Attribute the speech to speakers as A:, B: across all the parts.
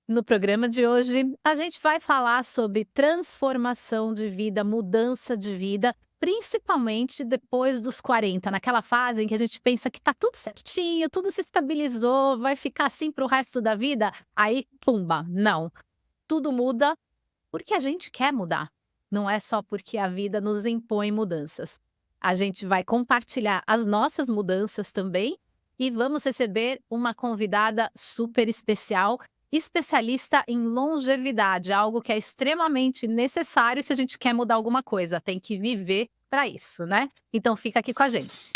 A: No programa de hoje, a gente vai falar sobre transformação de vida, mudança de vida, principalmente depois dos 40, naquela fase em que a gente pensa que tá tudo certinho, tudo se estabilizou, vai ficar assim para o resto da vida. Aí, pumba, não. Tudo muda porque a gente quer mudar. Não é só porque a vida nos impõe mudanças. A gente vai compartilhar as nossas mudanças também e vamos receber uma convidada super especial, especialista em longevidade, algo que é extremamente necessário se a gente quer mudar alguma coisa. Tem que viver para isso, né? Então fica aqui com a gente.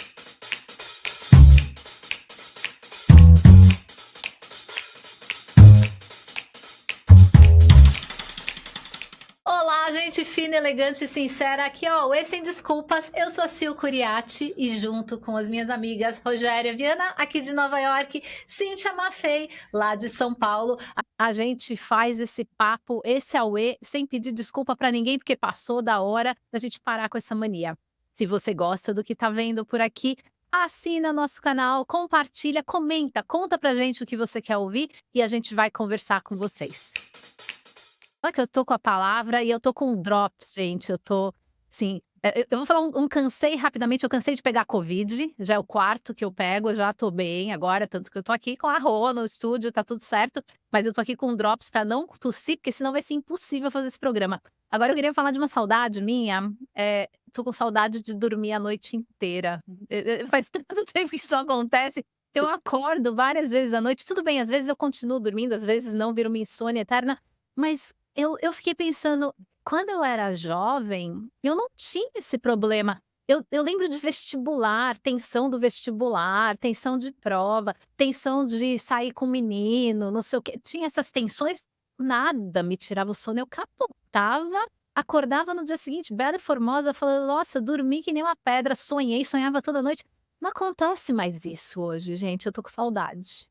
A: Olá, gente fina, elegante e sincera. Aqui, ó, o E Sem Desculpas. Eu sou a Sil Curiati e junto com as minhas amigas Rogéria Viana, aqui de Nova York, Cíntia Maffei, lá de São Paulo, a gente faz esse papo, esse é o E, sem pedir desculpa pra ninguém, porque passou da hora da gente parar com essa mania. Se você gosta do que tá vendo por aqui, assina nosso canal, compartilha, comenta, conta pra gente o que você quer ouvir e a gente vai conversar com vocês. Olha que eu tô com a palavra e eu tô com drops, gente, eu tô, assim, eu vou falar um cansei rapidamente, eu cansei de pegar covid, já é o quarto que eu pego, eu já tô bem agora, tanto que eu tô aqui com a Rô no estúdio, tá tudo certo, mas eu tô aqui com drops pra não tossir, porque senão vai ser impossível fazer esse programa. Agora eu queria falar de uma saudade minha, tô com saudade de dormir a noite inteira, faz tanto tempo que isso acontece, eu acordo várias vezes à noite, tudo bem, às vezes eu continuo dormindo, às vezes não, vira uma insônia eterna, mas eu fiquei pensando, quando eu era jovem, eu não tinha esse problema. Eu lembro de vestibular, tensão do vestibular, tensão de prova, tensão de sair com menino, não sei o quê. Tinha essas tensões, nada me tirava o sono. Eu capotava, acordava no dia seguinte, bela e formosa, falando: "Nossa, dormi que nem uma pedra, sonhei, sonhava toda noite". Não acontece mais isso hoje, gente, eu tô com saudade.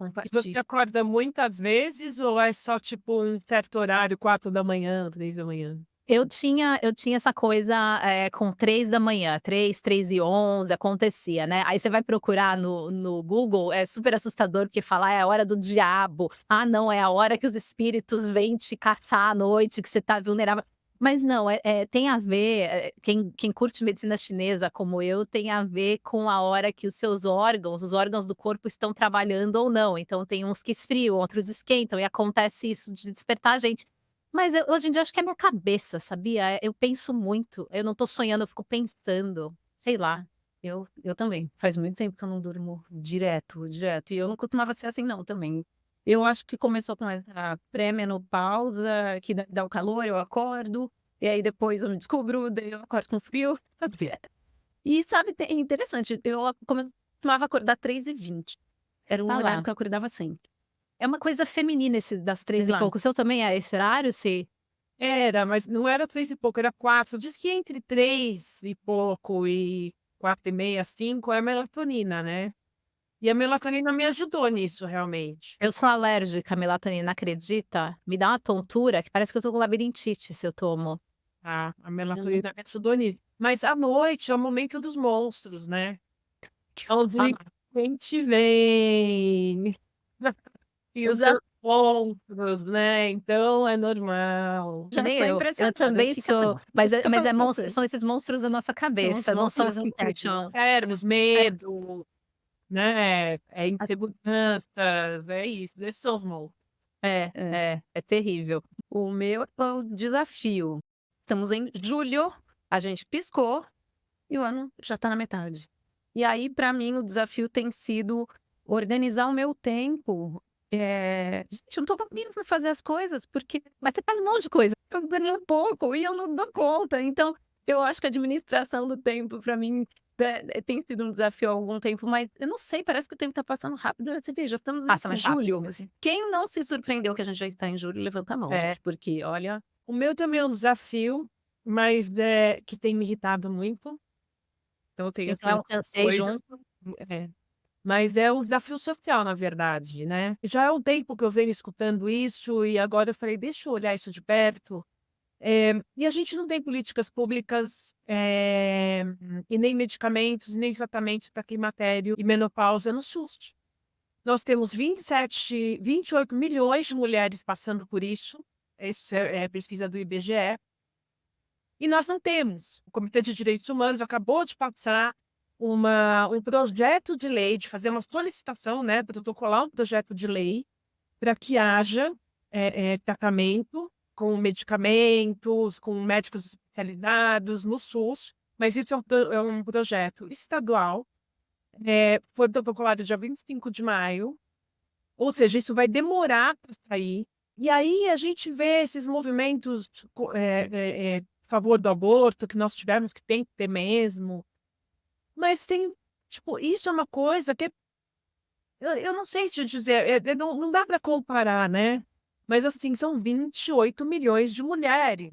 B: E você
A: Compartilho.
B: acorda muitas vezes ou é só, tipo, um certo horário, 4 da manhã, 3 da manhã?
A: Eu tinha essa coisa, com 3 da manhã, 3, 3h11 acontecia, né. Aí você vai procurar no Google, é super assustador, porque fala: "Ah, é a hora do diabo. Ah, não, é a hora que os espíritos vêm te caçar à noite, que você tá vulnerável". Mas não, tem a ver, quem curte medicina chinesa como eu, tem a ver com a hora que os seus órgãos, os órgãos do corpo estão trabalhando ou não. Então tem uns que esfriam, outros esquentam e acontece isso de despertar a gente. Mas eu hoje em dia acho que é minha cabeça, sabia? Eu penso muito, eu não tô sonhando, eu fico pensando, sei lá.
C: Eu também. Faz muito tempo que eu não durmo direto, direto. E eu não costumava ser assim não também. Eu acho que começou com a pré-menopausa, que dá o calor, eu acordo, e aí depois eu me descubro, daí eu acordo com frio. E sabe, é interessante, costumava acordar 3h20. Era um
A: Ah
C: horário
A: lá,
C: que eu acordava sempre.
A: é uma coisa feminina esse das 3 e pouco. O
C: Exato.
A: seu também é esse horário, se
B: Era, mas não era 3 e pouco, era 4. Diz que entre 3 e pouco e 4h30, 5 é melatonina, né. E a melatonina me ajudou nisso, realmente.
A: eu sou alérgica à melatonina, acredita? Me dá uma tontura que parece que eu tô com labirintite se eu tomo.
B: A
C: Eu não
B: melatonina me ajudou nisso. Mas à noite é o momento dos monstros, né. É onde
A: Ah,
B: realmente vem. E os
C: já
B: seus monstros, né, então é normal.
A: que
C: já
A: nem
C: sou
A: eu
C: impressionada,
A: também
C: fica
A: sou,
C: não, fica
A: mas é
C: falando
A: monstro,
C: você.
A: são esses monstros da nossa
C: São os
A: cabeça, não são os
C: monstros
A: que curtem
C: internos.
B: Os
A: é,
B: medo, né, é inseguranças, é isso, esses são os monstros.
C: É.
A: é terrível.
C: O meu é o desafio. Estamos em julho, a gente piscou e o ano já está na metade. E aí, para mim, o desafio tem sido organizar o meu tempo. Gente, eu não tô conseguindo pra fazer as coisas, porque
A: Mas você faz um monte de coisa.
C: eu ganho pouco e eu não dou conta. Então, eu acho que a administração do tempo, para mim, tem sido um desafio há algum tempo, mas eu não sei, parece que o tempo está passando rápido, né? Você vê, já estamos em
A: Passa mais rápido
C: julho.
A: mesmo.
C: Quem não se surpreendeu que a gente já está em julho, levanta a mão,
A: É.
C: gente, porque olha.
B: O meu também é um desafio, mas, que tem me irritado muito, então eu tenho
A: Então é um
B: feito
A: cansei
B: coisas,
A: junto.
B: é. Mas é um desafio social, na verdade, né. Já é um tempo que eu venho escutando isso e agora eu falei: "Deixa eu olhar isso de perto". E a gente não tem políticas públicas, e nem medicamentos, nem tratamentos para climatério e menopausa no SUS. Nós temos 28 milhões de mulheres passando por isso. Isso é pesquisa do IBGE. E nós não temos. O Comitê de Direitos Humanos acabou de passar um projeto de lei, de fazer uma solicitação, né, protocolar um projeto de lei para que haja tratamento com medicamentos, com médicos especializados no SUS, mas isso é um projeto estadual, foi protocolado dia 25 de maio, ou seja, isso vai demorar para sair. E aí a gente vê esses movimentos a favor do aborto, que nós tivemos, que tem que ter mesmo, mas tem, tipo, isso é uma coisa que eu não sei te dizer, não dá para comparar, né? Mas assim, são 28 milhões de mulheres,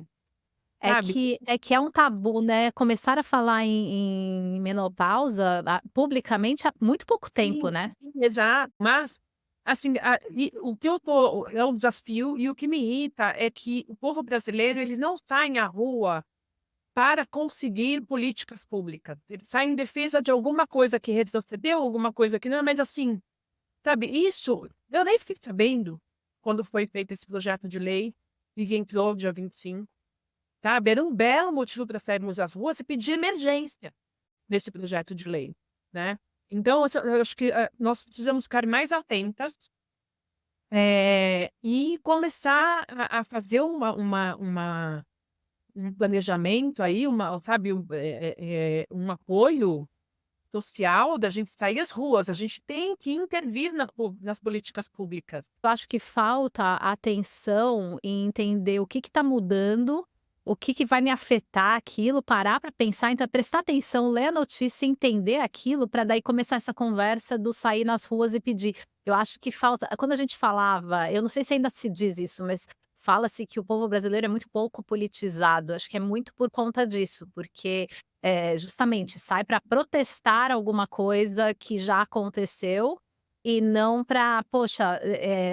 B: sabe?
C: É que é um tabu, né, começar a falar em menopausa, publicamente há muito pouco tempo,
B: Sim,
C: né.
B: exato. Mas, assim, o que eu tô é um desafio e o que me irrita é que o povo brasileiro, eles não saem à rua para conseguir políticas públicas. Eles saem em defesa de alguma coisa que retrocedeu, alguma coisa que não, mas assim, sabe, isso eu nem fiquei sabendo quando foi feito esse projeto de lei e que entrou dia 25, sabe? Era um belo motivo para sairmos às ruas e pedir emergência nesse projeto de lei, né? Então, assim, eu acho que nós precisamos ficar mais atentas e começar a fazer um planejamento aí, sabe, um apoio social da gente sair às ruas. A gente tem que intervir nas políticas públicas.
C: Eu acho que falta atenção em entender o que está mudando, o que vai me afetar aquilo, parar para pensar, então prestar atenção, ler a notícia e entender aquilo para daí começar essa conversa do sair nas ruas e pedir. Eu acho que falta quando a gente falava, eu não sei se ainda se diz isso, mas fala-se que o povo brasileiro é muito pouco politizado, acho que é muito por conta disso, porque, justamente sai para protestar alguma coisa que já aconteceu e não para, poxa,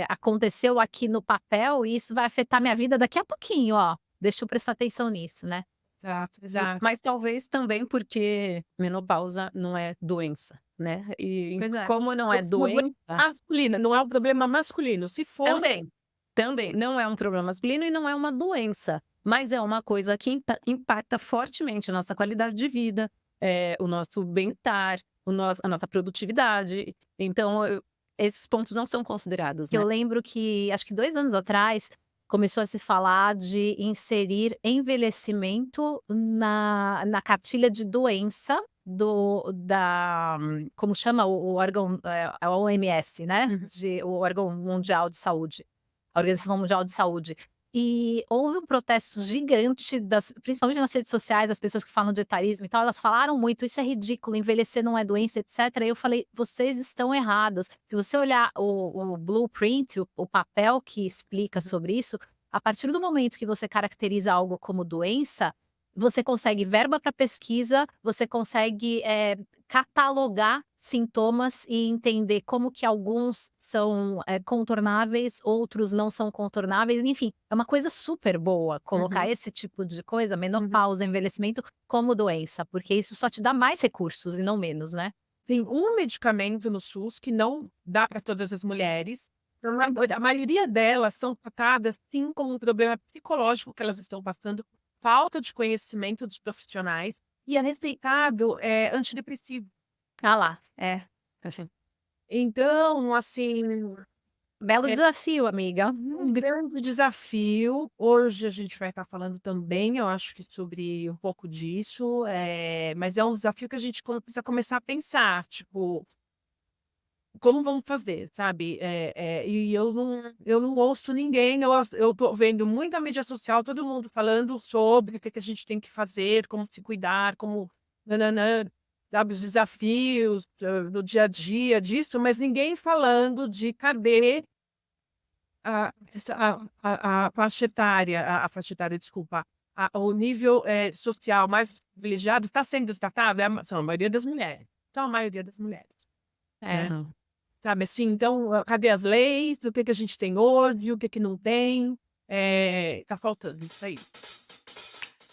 C: aconteceu aqui no papel e isso vai afetar minha vida daqui a pouquinho, ó, deixa eu prestar atenção nisso, né.
B: Exato, exato.
C: Mas talvez também porque menopausa não é doença, né, e
A: Pois é.
C: como não
B: É
C: é
B: um problema
C: doença
B: masculino, não é um problema masculino. Se fosse,
C: também, não é um problema masculino e não é uma doença, mas é uma coisa que impacta fortemente a nossa qualidade de vida, o nosso bem-estar, a nossa produtividade, então esses pontos não são considerados, né. Eu lembro que, acho que 2 anos atrás, começou a se falar de inserir envelhecimento na cartilha de doença como chama o órgão, a OMS, né,
B: uhum,
C: o órgão mundial de saúde. A Organização Mundial de Saúde. E houve um protesto gigante principalmente nas redes sociais, as pessoas que falam de etarismo e tal, elas falaram muito: "Isso é ridículo, envelhecer não é doença, etcétera". E eu falei: "Vocês estão errados". Se você olhar o blueprint, o papel que explica
B: uhum,
C: sobre isso, a partir do momento que você caracteriza algo como doença, você consegue verba para pesquisa, você consegue, catalogar sintomas e entender como que alguns são, contornáveis, outros não são contornáveis, enfim, é uma coisa super boa colocar
B: uhum,
C: esse tipo de coisa,
B: uhum.
C: menopausa, envelhecimento, como doença, porque isso só te dá mais recursos e não menos, né.
B: Tem um medicamento no SUS que não dá para todas as mulheres. A maioria delas são tratadas, sim, como um problema psicológico que elas estão passando, falta de conhecimento dos profissionais, e é receitável, antidepressivo.
C: Ah lá, é.
B: Então, assim,
C: Belo
B: é
C: desafio, amiga.
B: um grande desafio. Hoje a gente vai estar falando também, eu acho que sobre um pouco disso, mas é um desafio que a gente precisa começar a pensar, tipo, como vamos fazer, sabe? E eu não ouço ninguém, eu tô vendo muita mídia social, todo mundo falando sobre o que a gente tem que fazer, como se cuidar, como nã sabe, os desafios, do dia a dia disso, mas ninguém falando de cadê a faixa etária, a faixa etária, desculpa, o nível, social mais privilegiado está sendo tratado, são a maioria das mulheres, são a maioria das mulheres,
C: É.
B: né? Sabe, assim, então, cadê as leis, o que que a gente tem hoje, o que que não tem, tá faltando isso aí.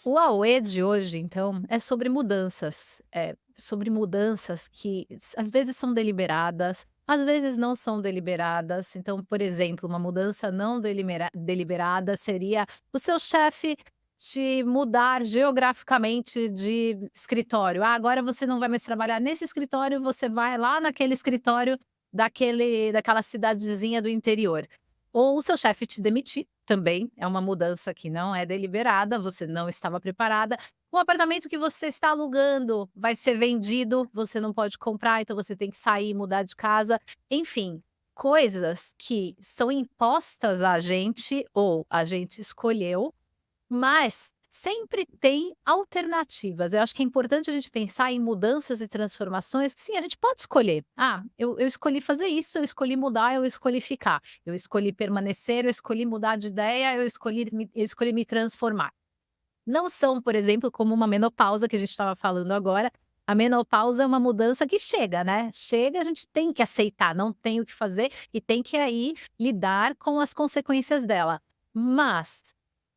C: O Auê de hoje, então, é sobre mudanças. É sobre mudanças que às vezes são deliberadas, Às vezes não são deliberadas, então, por exemplo, uma mudança não deliberada seria o seu chefe te mudar geograficamente de escritório. "Ah, agora você não vai mais trabalhar nesse escritório, você vai lá naquele escritório daquela cidadezinha do interior". Ou o seu chefe te demitir, também é uma mudança que não é deliberada, você não estava preparada. O apartamento que você está alugando vai ser vendido, você não pode comprar, então você tem que sair, mudar de casa. Enfim, coisas que são impostas a gente ou a gente escolheu, mas sempre tem alternativas. Eu acho que é importante a gente pensar em mudanças e transformações que sim, a gente pode escolher. "Ah, eu escolhi fazer isso, eu escolhi mudar, eu escolhi ficar. Eu escolhi permanecer, eu escolhi mudar de ideia, eu escolhi me transformar". Não são, por exemplo, como uma menopausa que a gente estava falando agora. A menopausa é uma mudança que chega, né? Chega, a gente tem que aceitar, não tem o que fazer e tem que aí lidar com as consequências dela. Mas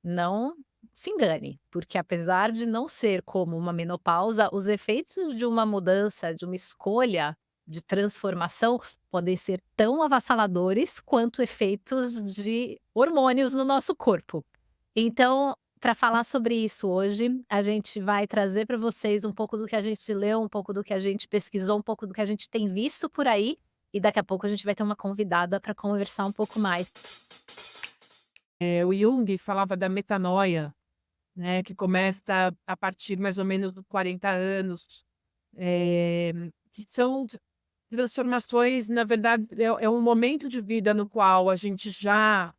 C: não se engane, porque apesar de não ser como uma menopausa, os efeitos de uma mudança, de uma escolha de transformação podem ser tão avassaladores quanto efeitos de hormônios no nosso corpo. Então, para falar sobre isso hoje, a gente vai trazer para vocês um pouco do que a gente leu, um pouco do que a gente pesquisou, um pouco do que a gente tem visto por aí, e daqui a pouco a gente vai ter uma convidada para conversar um pouco mais.
B: O Jung falava da metanoia, né, que começa a partir mais ou menos dos 40 anos, eh, que são transformações, na verdade, é um momento de vida no qual a gente já,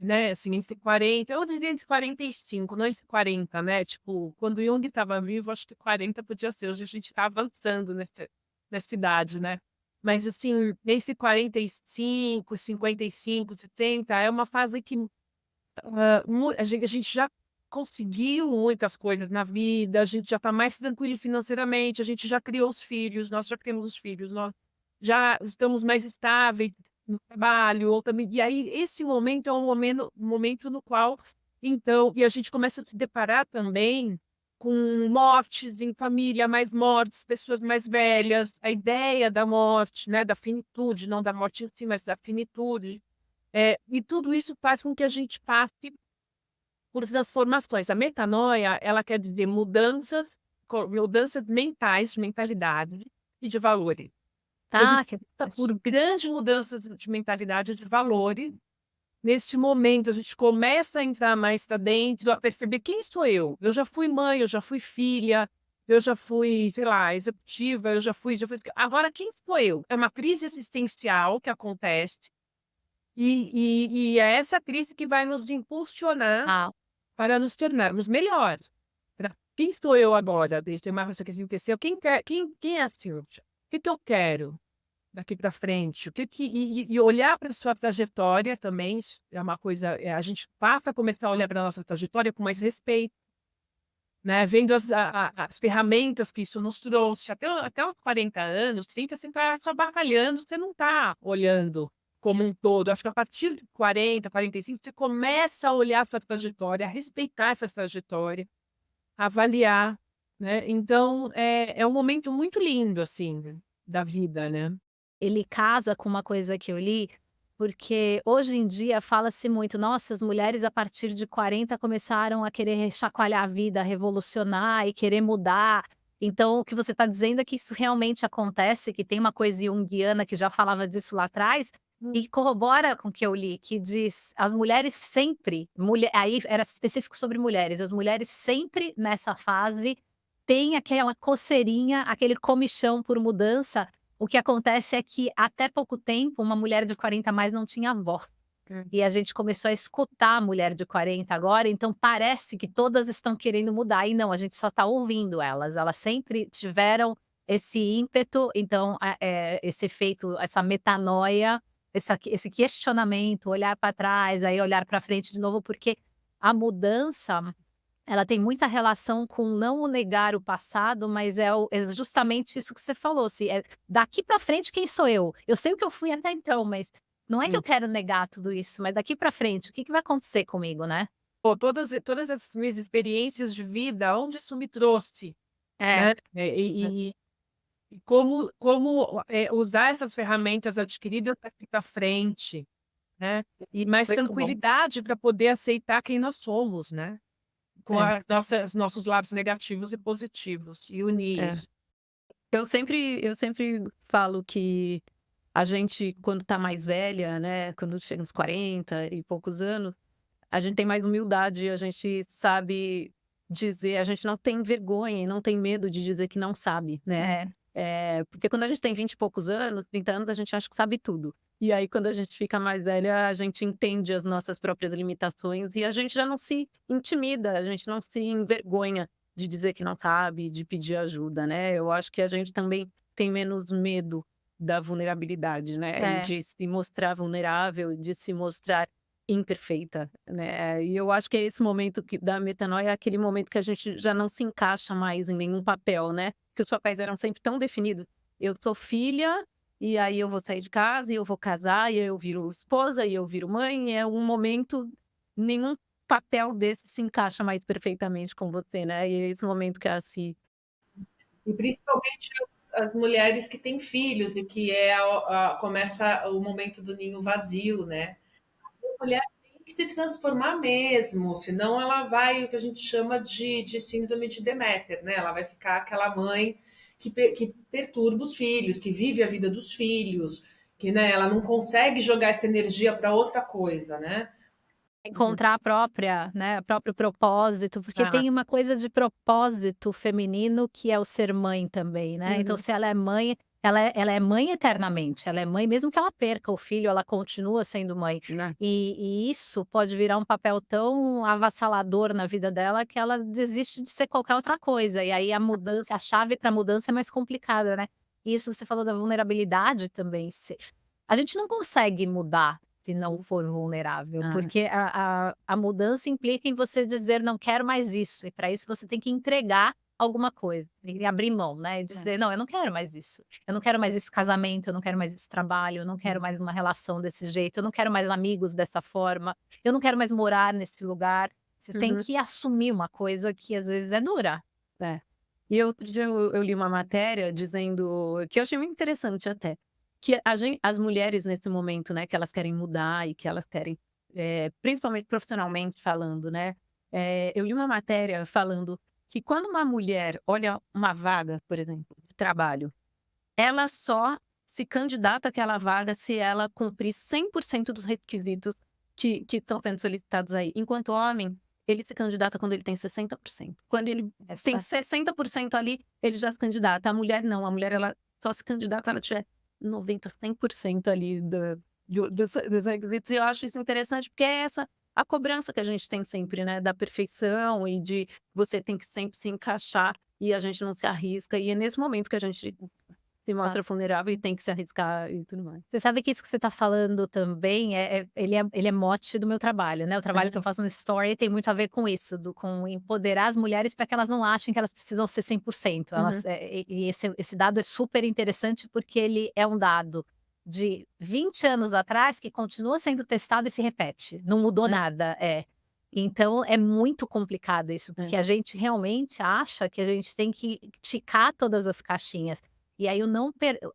B: né, assim, entre 40, eu diria entre 45, não entre 40, né, tipo, quando Jung estava vivo, acho que 40 podia ser, hoje a gente está avançando nessa idade, né. Mas, assim, esse 45, 55, 70 é uma fase que a gente já conseguiu muitas coisas na vida, a gente já está mais tranquilo financeiramente, a gente já criou os filhos, nós já criamos os filhos, nós já estamos mais estáveis no trabalho, ou também e aí esse momento é um momento no qual então e a gente começa a se deparar também com mortes em família, mais mortes, pessoas mais velhas, a ideia da morte, né, da finitude, não da morte em si, mas da finitude. E tudo isso faz com que a gente passe por transformações. A metanoia, ela quer dizer mudanças mentais, de mentalidade e de valores. A gente
C: Tá, que
B: passa por grandes mudanças de mentalidade e de valores. Neste momento, a gente começa a entrar mais para dentro, a perceber quem sou eu. Eu já fui mãe, eu já fui filha, eu já fui, sei lá, executiva, eu já fui. Agora, quem sou eu? É uma crise existencial que acontece e é essa crise que vai nos impulsionar
C: ah,
B: para nos tornarmos melhores. Quem sou eu agora, desde mais essa crise aconteceu? Quem é a Silvia? O que eu quero daqui para frente? E olhar para a sua trajetória também, isso é uma coisa, a gente passa a começar a olhar para a nossa trajetória com mais respeito, né? Vendo as ferramentas que isso nos trouxe. Até os 40 anos, 30, você está só batalhando, você não está olhando como um todo. Acho que a partir de 40, 45, você começa a olhar a sua trajetória, a respeitar essa trajetória, avaliar, né? Então, é um momento muito lindo, assim, da vida, né?
C: ele casa com uma coisa que eu li, porque hoje em dia fala-se muito: "Nossa, as mulheres a partir de 40 começaram a querer chacoalhar a vida, revolucionar e querer mudar". Então o que você está dizendo é que isso realmente acontece, que tem uma coisa junguiana que já falava disso lá atrás,
B: Hum.
C: e corrobora com o que eu li, que diz: as mulheres sempre, aí era específico sobre mulheres, as mulheres sempre nessa fase têm aquela coceirinha, aquele comichão por mudança. O que acontece é que, até pouco tempo, uma mulher de 40 a mais não tinha avó. E a gente começou a escutar a mulher de 40 agora, então parece que todas estão querendo mudar, e não, a gente só está ouvindo elas. Elas sempre tiveram esse ímpeto, então, esse efeito, essa metanoia, esse questionamento, olhar para trás, aí olhar para frente de novo, porque a mudança ela tem muita relação com não negar o passado, mas é justamente isso que você falou, se é daqui para frente quem sou eu? Eu sei o que eu fui até então, mas não é que eu
B: Sim.
C: quero negar tudo isso, mas daqui para frente, o que que vai acontecer comigo, né?
B: Pô, todas essas minhas experiências de vida, onde isso me trouxe,
C: É,
B: né?
C: é.
B: E como usar essas ferramentas adquiridas para ir para frente, né, e mais
C: Muito bom.
B: tranquilidade para poder aceitar quem nós somos, né, com
C: É,
B: as nossas nossos lados negativos e positivos, e unir
C: é.
B: isso.
C: Eu sempre falo que a gente, quando tá mais velha, né, quando chega uns 40 e poucos anos, a gente tem mais humildade, a gente sabe dizer, a gente não tem vergonha e não tem medo de dizer que não sabe, né.
A: É.
C: Porque quando a gente tem 20 e poucos anos, 30 anos, a gente acha que sabe tudo. E aí, quando a gente fica mais velha, a gente entende as nossas próprias limitações e a gente já não se intimida, a gente não se envergonha de dizer que não sabe, de pedir ajuda, né. Eu acho que a gente também tem menos medo da vulnerabilidade, né, e
A: É.
C: de se mostrar vulnerável, de se mostrar imperfeita, né. E eu acho que é esse momento da metanoia é aquele momento que a gente já não se encaixa mais em nenhum papel, né, que os papéis eram sempre tão definidos. Eu sou filha, e aí eu vou sair de casa, e eu vou casar, e aí eu viro esposa, e eu viro mãe, e é um momento, nenhum papel desse se encaixa mais perfeitamente com você, né, e é esse momento que é assim.
D: E principalmente as mulheres que têm filhos e que começa o momento do ninho vazio, né? A mulher tem que se transformar mesmo, senão ela vai, o que a gente chama de síndrome de Deméter, né? Ela vai ficar aquela mãe que perturba os filhos, que vive a vida dos filhos, que, né, ela não consegue jogar essa energia para outra coisa, né?
C: Uhum.
A: Encontrar a própria, né, o próprio propósito, porque
C: Ah,
A: tem uma coisa de propósito feminino que é o ser mãe também, né. Então
C: uhum.
A: se ela é mãe, ela é mãe eternamente, ela é mãe mesmo que ela perca o filho, ela continua sendo mãe.
C: Né.
A: E isso pode virar um papel tão avassalador na vida dela que ela desiste de ser qualquer outra coisa, e aí a chave para mudança é mais complicada, né. E isso que você falou da vulnerabilidade também, a gente não consegue mudar se não for vulnerável,
C: Ah,
A: porque a mudança implica em você dizer: "Não quero mais isso", e para isso você tem que entregar alguma coisa, e abrir mão, né, e
C: é.
A: dizer: "Não, eu não quero mais isso, eu não quero mais esse casamento, eu não quero mais esse trabalho, eu não quero
C: Uhum.
A: mais uma relação desse jeito, eu não quero mais amigos dessa forma, eu não quero mais morar nesse lugar". Você tem
C: Uhum.
A: que assumir uma coisa que às vezes é dura.
C: É. E outro dia eu li uma matéria dizendo que eu achei muito interessante até, que as mulheres nesse momento, né, que elas querem mudar e que elas querem, principalmente profissionalmente falando, né, eu li uma matéria falando que quando uma mulher olha uma vaga, por exemplo, de trabalho, ela só se candidata àquela vaga se ela cumprir 100% dos requisitos que estão sendo solicitados aí, enquanto o homem, ele se candidata quando ele tem 60%. Quando ele tem
A: Essa
C: 60% ali, ele já se candidata. A mulher não, a mulher ela só se candidata se ela tiver 90, 100% ali dos requisitos. E eu acho isso interessante, porque é essa a cobrança que a gente tem sempre, né, da perfeição e de você tem que sempre se encaixar e a gente não se arrisca. E é nesse momento que a gente se mostra vulnerável e tem que se arriscar e tudo mais.
A: Você sabe que isso que você está falando também ele é mote do meu trabalho, né, o trabalho que eu faço no Story tem muito a ver com isso, com empoderar as mulheres para que elas não achem que elas precisam ser 100%.
C: Uhum.
A: E esse dado é super interessante, porque ele é um dado de 20 anos atrás que continua sendo testado e se repete, não mudou
C: É,
A: nada. Então é muito complicado isso,
C: é.
A: porque a gente realmente acha que a gente tem que ticar todas as caixinhas. E aí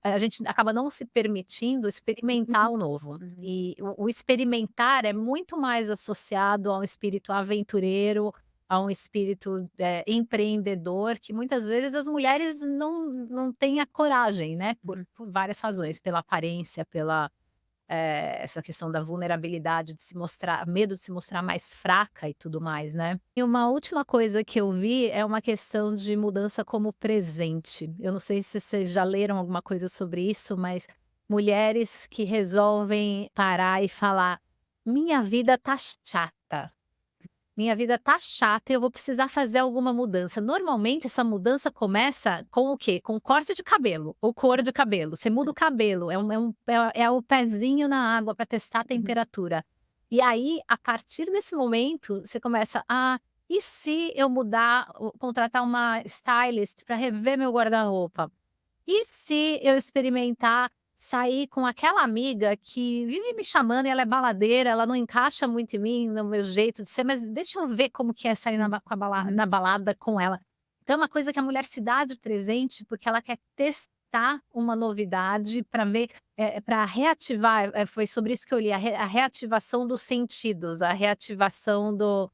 A: a gente acaba não se permitindo experimentar o novo.
C: Uhum.
A: E o experimentar é muito mais associado a um espírito aventureiro, a um espírito, empreendedor, que muitas vezes as mulheres não têm a coragem, né,
C: Uhum.
A: por várias razões, pela aparência, essa questão da vulnerabilidade, de se mostrar medo de se mostrar mais fraca e tudo mais, né. E uma última coisa que eu vi é uma questão de mudança como presente. Eu não sei se vocês já leram alguma coisa sobre isso, mas mulheres que resolvem parar e falar: "Minha vida tá chata". Minha vida tá chata e eu vou precisar fazer alguma mudança. Normalmente essa mudança começa com o quê? Com corte de cabelo ou cor de cabelo. Você muda o cabelo, é o pezinho na água para testar a
C: Uhum.
A: temperatura. E aí, a partir desse momento, você começa: "Ah, e se eu contratar uma stylist para rever meu guarda-roupa? E se eu experimentar sair com aquela amiga que vive me chamando e ela é baladeira, ela não encaixa muito em mim, no meu jeito de ser, mas deixa eu ver como que é sair
C: Uhum.
A: na balada com ela". Então é uma coisa que a mulher se dá de presente, porque ela quer testar
E: aceitar uma novidade para ver, para reativar, foi sobre isso que eu li, a reativação dos sentidos, a reativação do,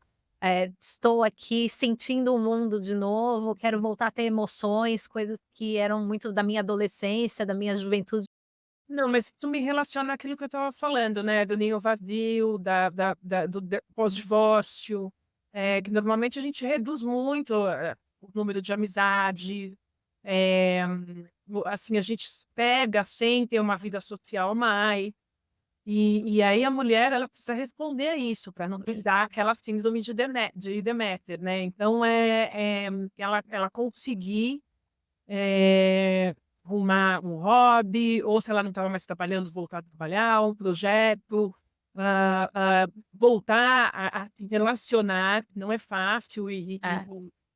E: estou aqui sentindo o mundo de novo, quero voltar a ter emoções, coisas que eram muito da minha adolescência, da minha juventude.
B: Não, mas isso me relaciona àquilo que eu estava falando, né, do ninho vazio, do pós-divórcio, que normalmente a gente reduz muito, o número de amizade, eh, assim, a gente pega sem ter uma vida social mais, e aí a mulher ela precisa responder a isso, para não dar aquela síndrome de Deméter, né, então, ela conseguir arrumar um hobby, ou se ela não estava mais trabalhando, voltar a trabalhar, um projeto, voltar a se relacionar, não é fácil,
E: É,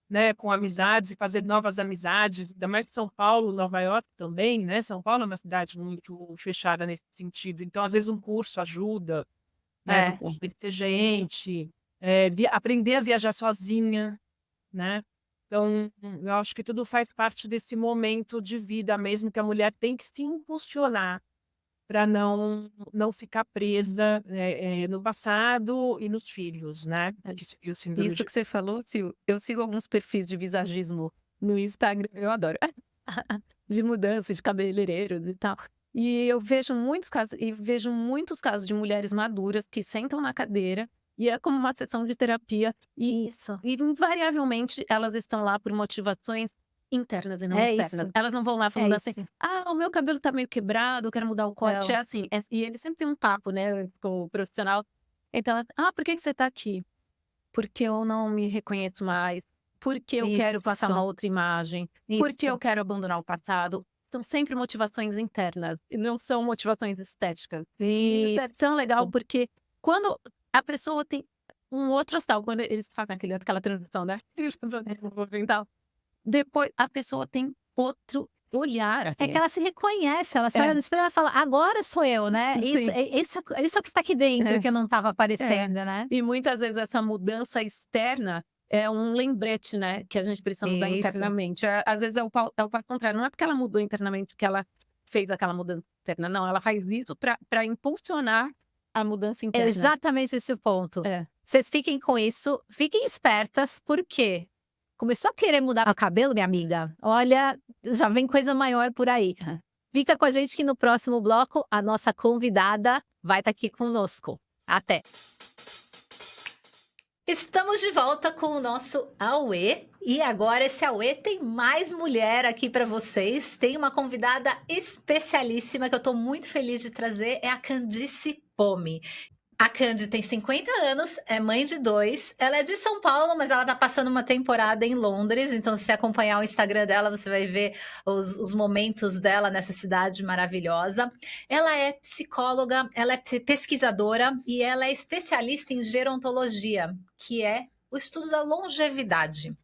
B: né, com amizades e fazer novas amizades, ainda mais São Paulo, Nova York também, né? São Paulo é uma cidade muito fechada nesse sentido, então às vezes um curso ajuda, né?
E: é.
B: Você conhecer gente, aprender a viajar sozinha, né? Então, eu acho que tudo faz parte desse momento de vida mesmo, que a mulher tem que se impulsionar para não ficar presa, no passado e nos filhos, né?
C: É.
B: Que seria o síndrome
C: Isso
B: de
C: que você falou, Sil, eu sigo alguns perfis de visagismo no Instagram, eu adoro, de mudança de cabeleireiro e tal. E eu vejo muitos casos de mulheres maduras que sentam na cadeira e é como uma sessão de terapia
E: Isso,
C: e invariavelmente elas estão lá por motivações internas e não
E: é
C: externas.
E: isso,
C: Elas não vão lá
E: é
C: falando assim:
E: isso.
C: "Ah, o meu cabelo tá meio quebrado, eu quero mudar o corte". É
E: Não,
C: assim, e ele sempre tem um papo, né, com o profissional. Então: "Ah, por que que você tá aqui?". Porque eu não me reconheço mais, porque eu quero passar uma
E: isso,
C: outra imagem, porque
E: isso,
C: eu quero abandonar o passado. São sempre motivações internas e não são motivações estéticas. E isso é tão legal
E: isso.
C: porque quando a pessoa tem um outro astral, quando eles fazem aquela transição, né? Mental, depois a pessoa tem outro olhar,
E: É que
C: assim.
E: ela se reconhece, ela se olha
C: É,
E: no espelho e ela fala: "Agora sou eu, né". Isso
C: sim.
E: é isso é o que tá aqui dentro
C: É.
E: que eu não estava
C: É.
E: aparecendo, né.
C: E muitas vezes essa mudança externa é um lembrete, né, que a gente precisa mudar
E: Isso.
C: internamente. Às vezes é o contrário, não é porque ela mudou internamente que ela fez aquela mudança interna, não, ela faz isso para impulsionar a mudança
E: É
C: interna.
E: exatamente esse o ponto.
C: É.
E: Vocês fiquem com isso, fiquem espertas, porque começou a querer mudar o cabelo, minha amiga, olha, já vem coisa maior por aí. Fica com a gente que no próximo bloco a nossa convidada vai estar aqui conosco. Até.
A: Estamos de volta com o nosso Auê. E agora esse Auê tem mais mulher aqui para vocês. Tem uma convidada especialíssima que eu estou muito feliz de trazer, é a Candice Pome. A Candy tem 50 anos, é mãe de 2. Ela é de São Paulo, mas ela tá passando uma temporada em Londres. Então, se você acompanhar o Instagram dela, você vai ver os momentos dela nessa cidade maravilhosa. Ela é psicóloga, ela é pesquisadora e ela é especialista em gerontologia, que é o estudo da longevidade.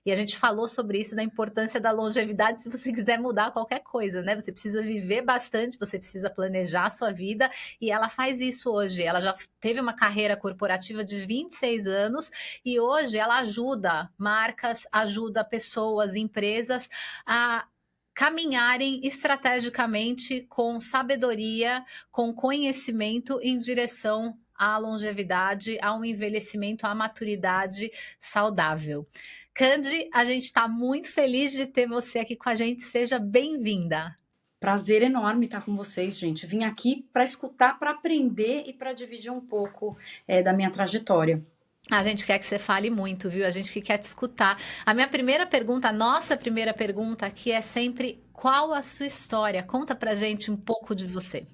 A: E a gente falou sobre isso, da importância da longevidade se você quiser mudar qualquer coisa, né? Você precisa viver bastante, você precisa planejar a sua vida, e ela faz isso hoje. Ela já teve uma carreira corporativa de 26 anos e hoje ela ajuda marcas, ajuda pessoas, empresas a caminharem estrategicamente com sabedoria, com conhecimento em direção à longevidade, a um envelhecimento, à maturidade saudável. Candy, a gente está muito feliz de ter você aqui com a gente. Seja bem-vinda.
F: Prazer enorme estar com vocês, gente. Vim aqui para escutar, para aprender e para dividir um pouco da minha trajetória.
A: A gente quer que você fale muito, viu? A gente que quer te escutar. A minha primeira pergunta, a nossa primeira pergunta aqui é sempre: qual a sua história? Conta pra gente um pouco de você.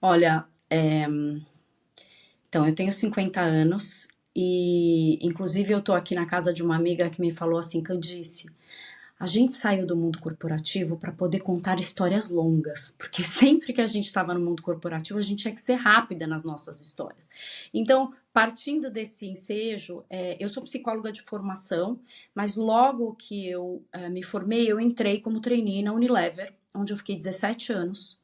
F: Olha, então eu tenho 50 anos e, inclusive, eu tô aqui na casa de uma amiga que me falou assim, Candice, a gente saiu do mundo corporativo para poder contar histórias longas, porque sempre que a gente estava no mundo corporativo, a gente tinha que ser rápida nas nossas histórias. Então, partindo desse ensejo, eu sou psicóloga de formação, mas logo que eu me formei, eu entrei como trainee na Unilever, onde eu fiquei 17 anos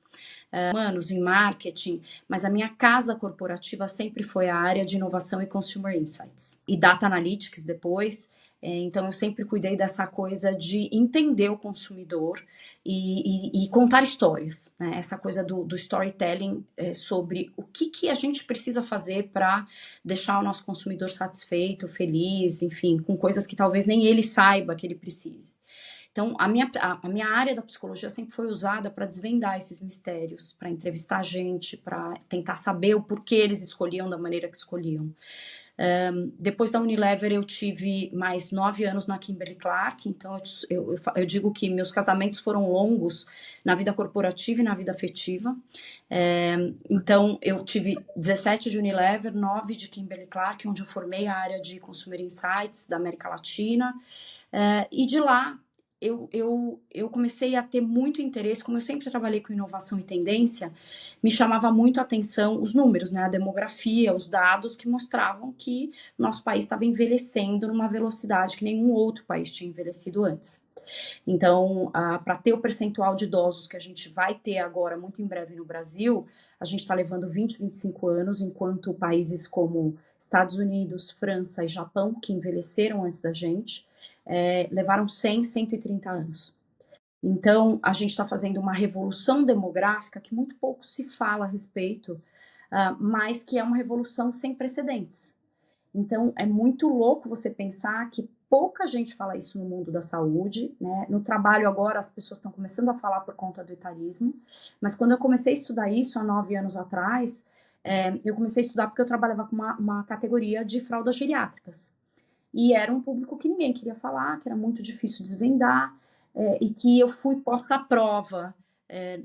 F: em marketing, mas a minha casa corporativa sempre foi a área de inovação e consumer insights. E data analytics depois, Então, eu sempre cuidei dessa coisa de entender o consumidor e contar histórias, né? Essa coisa do storytelling sobre o que a gente precisa fazer para deixar o nosso consumidor satisfeito, feliz, enfim, com coisas que talvez nem ele saiba que ele precise. Então, a minha área da psicologia sempre foi usada para desvendar esses mistérios, para entrevistar gente, para tentar saber o porquê eles escolhiam da maneira que escolhiam. Depois da Unilever, eu tive mais 9 anos na Kimberly-Clark, então eu digo que meus casamentos foram longos na vida corporativa e na vida afetiva. Então, eu tive 17 de Unilever, 9 de Kimberly-Clark, onde eu formei a área de Consumer Insights da América Latina, e de lá eu comecei a ter muito interesse, como eu sempre trabalhei com inovação e tendência, me chamava muito a atenção os números, né, a demografia, os dados que mostravam que o nosso país estava envelhecendo numa velocidade que nenhum outro país tinha envelhecido antes. Então, para ter o percentual de idosos que a gente vai ter agora, muito em breve no Brasil, a gente está levando 20, 25 anos, enquanto países como Estados Unidos, França e Japão, que envelheceram antes da gente, levaram 100, 130 anos. Então, a gente está fazendo uma revolução demográfica que muito pouco se fala a respeito, mas que é uma revolução sem precedentes. Então, é muito louco você pensar que pouca gente fala isso no mundo da saúde, né? No trabalho agora as pessoas estão começando a falar por conta do etarismo, mas quando eu comecei a estudar isso há 9 anos atrás, eu comecei a estudar porque eu trabalhava com uma categoria de fraldas geriátricas. E era um público que ninguém queria falar, que era muito difícil desvendar, e que eu fui posta à prova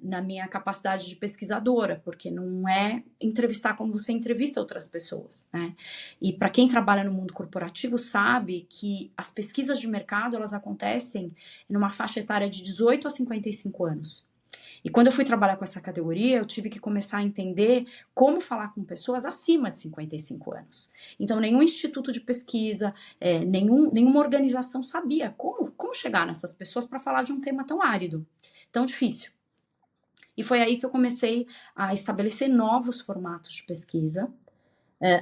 F: na minha capacidade de pesquisadora, porque não é entrevistar como você entrevista outras pessoas, né? E para quem trabalha no mundo corporativo sabe que as pesquisas de mercado, elas acontecem numa faixa etária de 18 a 55 anos. E quando eu fui trabalhar com essa categoria, eu tive que começar a entender como falar com pessoas acima de 55 anos. Então, nenhum instituto de pesquisa, nenhuma organização sabia como chegar nessas pessoas para falar de um tema tão árido, tão difícil. E foi aí que eu comecei a estabelecer novos formatos de pesquisa,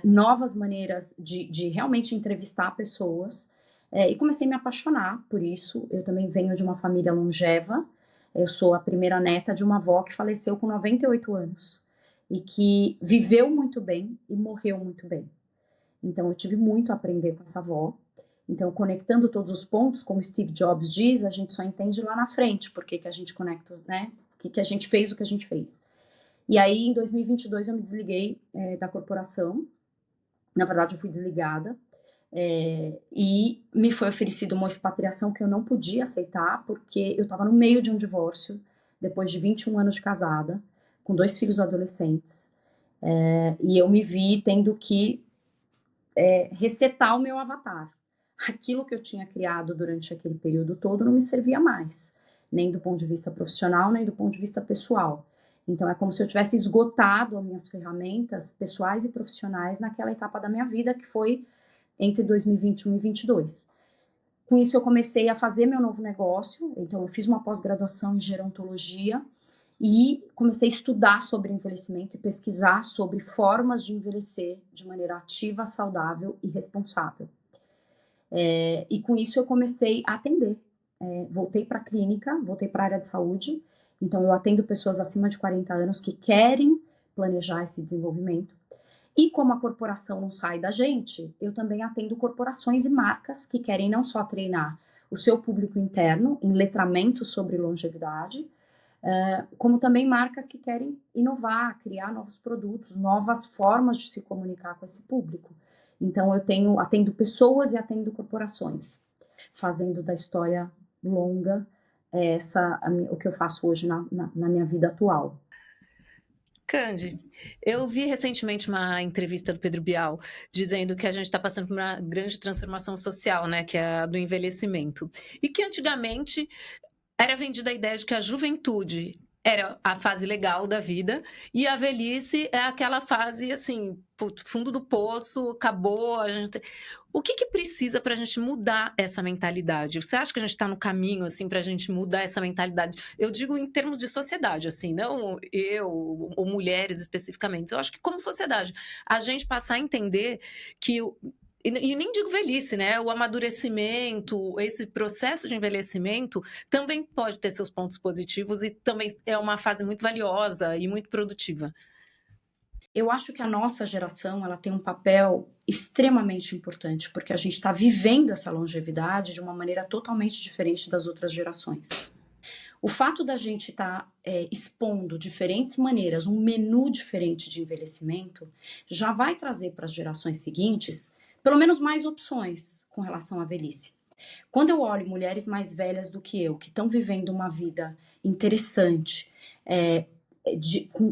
F: novas maneiras de realmente entrevistar pessoas, e comecei a me apaixonar por isso. Eu também venho de uma família longeva. Eu sou a primeira neta de uma avó que faleceu com 98 anos e que viveu muito bem e morreu muito bem. Então, eu tive muito a aprender com essa avó. Então, conectando todos os pontos, como Steve Jobs diz, a gente só entende lá na frente por que a gente conecta, né? Por que a gente fez o que a gente fez. E aí, em 2022, eu me desliguei da corporação. Na verdade, eu fui desligada. E me foi oferecida uma expatriação que eu não podia aceitar, porque eu estava no meio de um divórcio, depois de 21 anos de casada, com 2 filhos adolescentes, e eu me vi tendo que resetar o meu avatar. Aquilo que eu tinha criado durante aquele período todo não me servia mais, nem do ponto de vista profissional, nem do ponto de vista pessoal. Então, é como se eu tivesse esgotado as minhas ferramentas pessoais e profissionais naquela etapa da minha vida, que foi entre 2021 e 2022. Com isso, eu comecei a fazer meu novo negócio. Então, eu fiz uma pós-graduação em gerontologia e comecei a estudar sobre envelhecimento e pesquisar sobre formas de envelhecer de maneira ativa, saudável e responsável. E com isso, eu comecei a atender. Voltei para a clínica, voltei para a área de saúde. Então, eu atendo pessoas acima de 40 anos que querem planejar esse desenvolvimento. E como a corporação não sai da gente, eu também atendo corporações e marcas que querem não só treinar o seu público interno em letramento sobre longevidade, como também marcas que querem inovar, criar novos produtos, novas formas de se comunicar com esse público. Então, eu atendo pessoas e atendo corporações, fazendo da história longa o que eu faço hoje na minha vida atual.
C: Cande, eu vi recentemente uma entrevista do Pedro Bial dizendo que a gente está passando por uma grande transformação social, né, que é a do envelhecimento. E que antigamente era vendida a ideia de que a juventude era a fase legal da vida e a velhice é aquela fase, assim, fundo do poço, acabou. O que precisa para a gente mudar essa mentalidade? Você acha que a gente está no caminho, assim, para a gente mudar essa mentalidade? Eu digo em termos de sociedade, assim, não eu ou mulheres especificamente. Eu acho que como sociedade, a gente passar a entender que e nem digo velhice, né? O amadurecimento, esse processo de envelhecimento também pode ter seus pontos positivos e também é uma fase muito valiosa e muito produtiva.
F: Eu acho que a nossa geração, ela tem um papel extremamente importante, porque a gente está vivendo essa longevidade de uma maneira totalmente diferente das outras gerações. O fato da gente estar expondo diferentes maneiras, um menu diferente de envelhecimento, já vai trazer para as gerações seguintes, pelo menos mais opções com relação à velhice. Quando eu olho mulheres mais velhas do que eu, que estão vivendo uma vida interessante,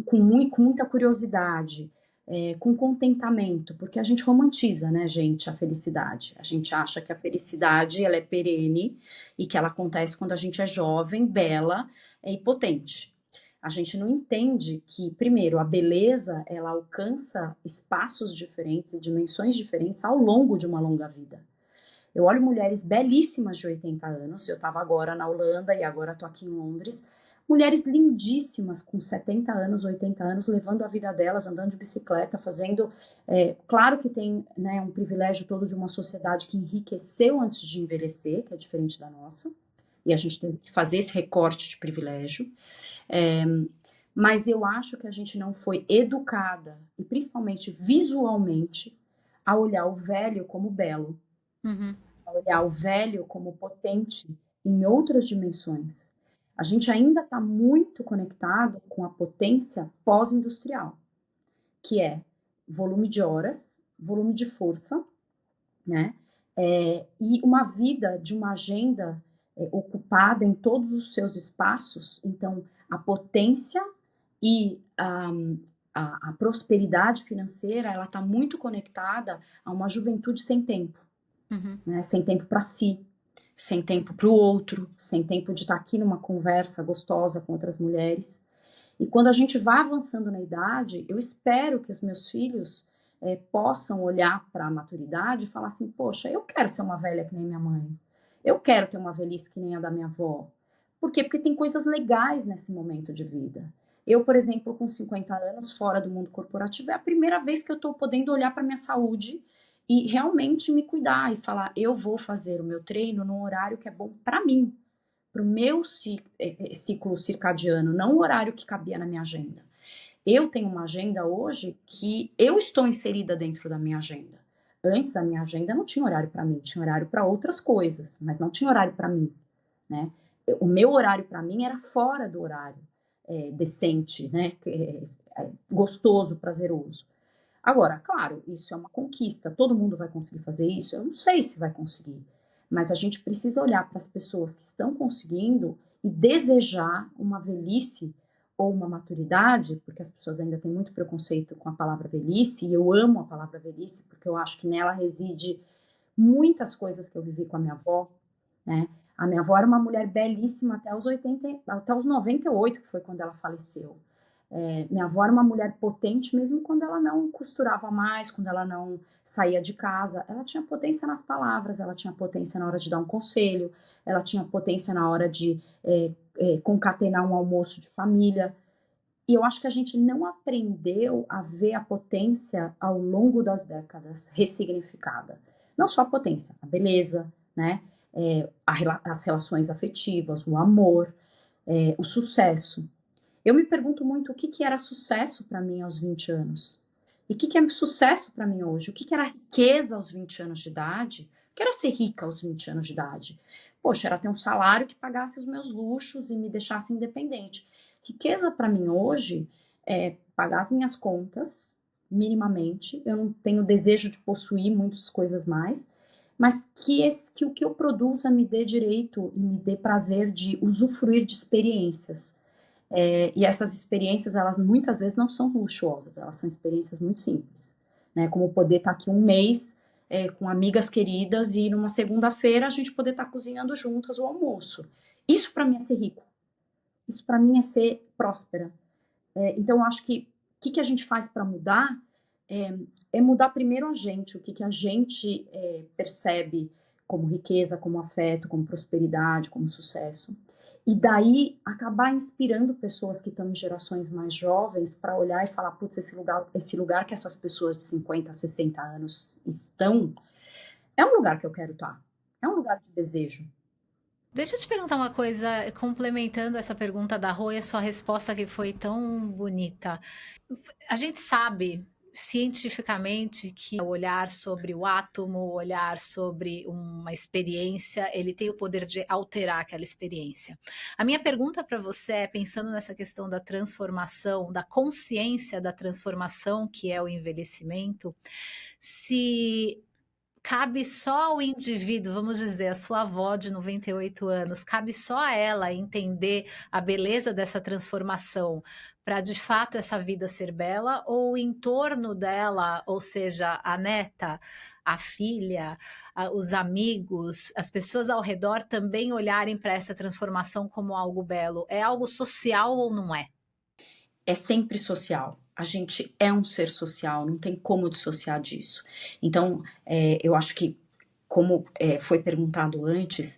F: com muita curiosidade, com contentamento, porque a gente romantiza, né, gente, a felicidade. A gente acha que a felicidade ela é perene e que ela acontece quando a gente é jovem, bela e potente. A gente não entende que, primeiro, a beleza ela alcança espaços diferentes e dimensões diferentes ao longo de uma longa vida. Eu olho mulheres belíssimas de 80 anos, eu estava agora na Holanda e agora estou aqui em Londres, mulheres lindíssimas com 70 anos, 80 anos, levando a vida delas, andando de bicicleta, fazendo... claro que tem, né, um privilégio todo de uma sociedade que enriqueceu antes de envelhecer, que é diferente da nossa, e a gente tem que fazer esse recorte de privilégio. Mas eu acho que a gente não foi educada, e principalmente visualmente, a olhar o velho como belo, a olhar o velho como potente em outras dimensões. A gente ainda está muito conectado com a potência pós-industrial, que é volume de horas, volume de força, né? E uma vida de uma agenda ocupada em todos os seus espaços. Então, a potência e a prosperidade financeira, ela está muito conectada a uma juventude sem tempo, né? Sem tempo para si, sem tempo para o outro, sem tempo de estar aqui numa conversa gostosa com outras mulheres. E quando a gente vai avançando na idade, eu espero que os meus filhos possam olhar para a maturidade e falar assim, poxa, eu quero ser uma velha que nem minha mãe, eu quero ter uma velhice que nem a da minha avó. Por quê? Porque tem coisas legais nesse momento de vida. Eu, por exemplo, com 50 anos, fora do mundo corporativo, é a primeira vez que eu estou podendo olhar para a minha saúde e realmente me cuidar e falar, eu vou fazer o meu treino num horário que é bom para mim, para o meu ciclo circadiano, não o horário que cabia na minha agenda. Eu tenho uma agenda hoje que eu estou inserida dentro da minha agenda. Antes, a minha agenda não tinha horário para mim, tinha horário para outras coisas, mas não tinha horário para mim, né? O meu horário para mim era fora do horário decente, né? Gostoso, prazeroso. Agora, claro, isso é uma conquista, todo mundo vai conseguir fazer isso? Eu não sei se vai conseguir, mas a gente precisa olhar para as pessoas que estão conseguindo e desejar uma velhice ou uma maturidade, porque as pessoas ainda têm muito preconceito com a palavra velhice, e eu amo a palavra velhice, porque eu acho que nela reside muitas coisas que eu vivi com a minha avó, né? A minha avó era uma mulher belíssima até os 98, que foi quando ela faleceu. Minha avó era uma mulher potente mesmo quando ela não costurava mais, quando ela não saía de casa. Ela tinha potência nas palavras, ela tinha potência na hora de dar um conselho, ela tinha potência na hora de concatenar um almoço de família. E eu acho que a gente não aprendeu a ver a potência ao longo das décadas ressignificada. Não só a potência, a beleza, né? As relações afetivas, o amor, o sucesso. Eu me pergunto muito o que era sucesso para mim aos 20 anos. E o que é sucesso para mim hoje? O que era riqueza aos 20 anos de idade? O que era ser rica aos 20 anos de idade? Poxa, era ter um salário que pagasse os meus luxos e me deixasse independente. Riqueza para mim hoje é pagar as minhas contas, minimamente. Eu não tenho desejo de possuir muitas coisas mais, mas que o que eu produza me dê direito e me dê prazer de usufruir de experiências. E essas experiências, elas muitas vezes não são luxuosas, elas são experiências muito simples, né? Como poder estar aqui um mês com amigas queridas e numa segunda-feira a gente poder estar cozinhando juntas o almoço. Isso para mim é ser rico, isso para mim é ser próspera. Então eu acho que o que a gente faz para mudar é mudar primeiro a gente, o que a gente percebe como riqueza, como afeto, como prosperidade, como sucesso. E daí acabar inspirando pessoas que estão em gerações mais jovens para olhar e falar, putz, esse lugar que essas pessoas de 50, 60 anos estão, é um lugar que eu quero estar. É um lugar de desejo.
A: Deixa eu te perguntar uma coisa, complementando essa pergunta da Rô e a sua resposta que foi tão bonita. A gente sabe cientificamente que o olhar sobre o átomo, o olhar sobre uma experiência, ele tem o poder de alterar aquela experiência. A minha pergunta para você é, pensando nessa questão da transformação, da consciência da transformação que é o envelhecimento, se cabe só ao indivíduo, vamos dizer, a sua avó de 98 anos, cabe só a ela entender a beleza dessa transformação para de fato essa vida ser bela, ou o entorno dela, ou seja, a neta, a filha, os amigos, as pessoas ao redor também olharem para essa transformação como algo belo. É algo social ou não é?
F: É sempre social. A gente é um ser social, não tem como dissociar disso. Então, eu acho que, como foi perguntado antes,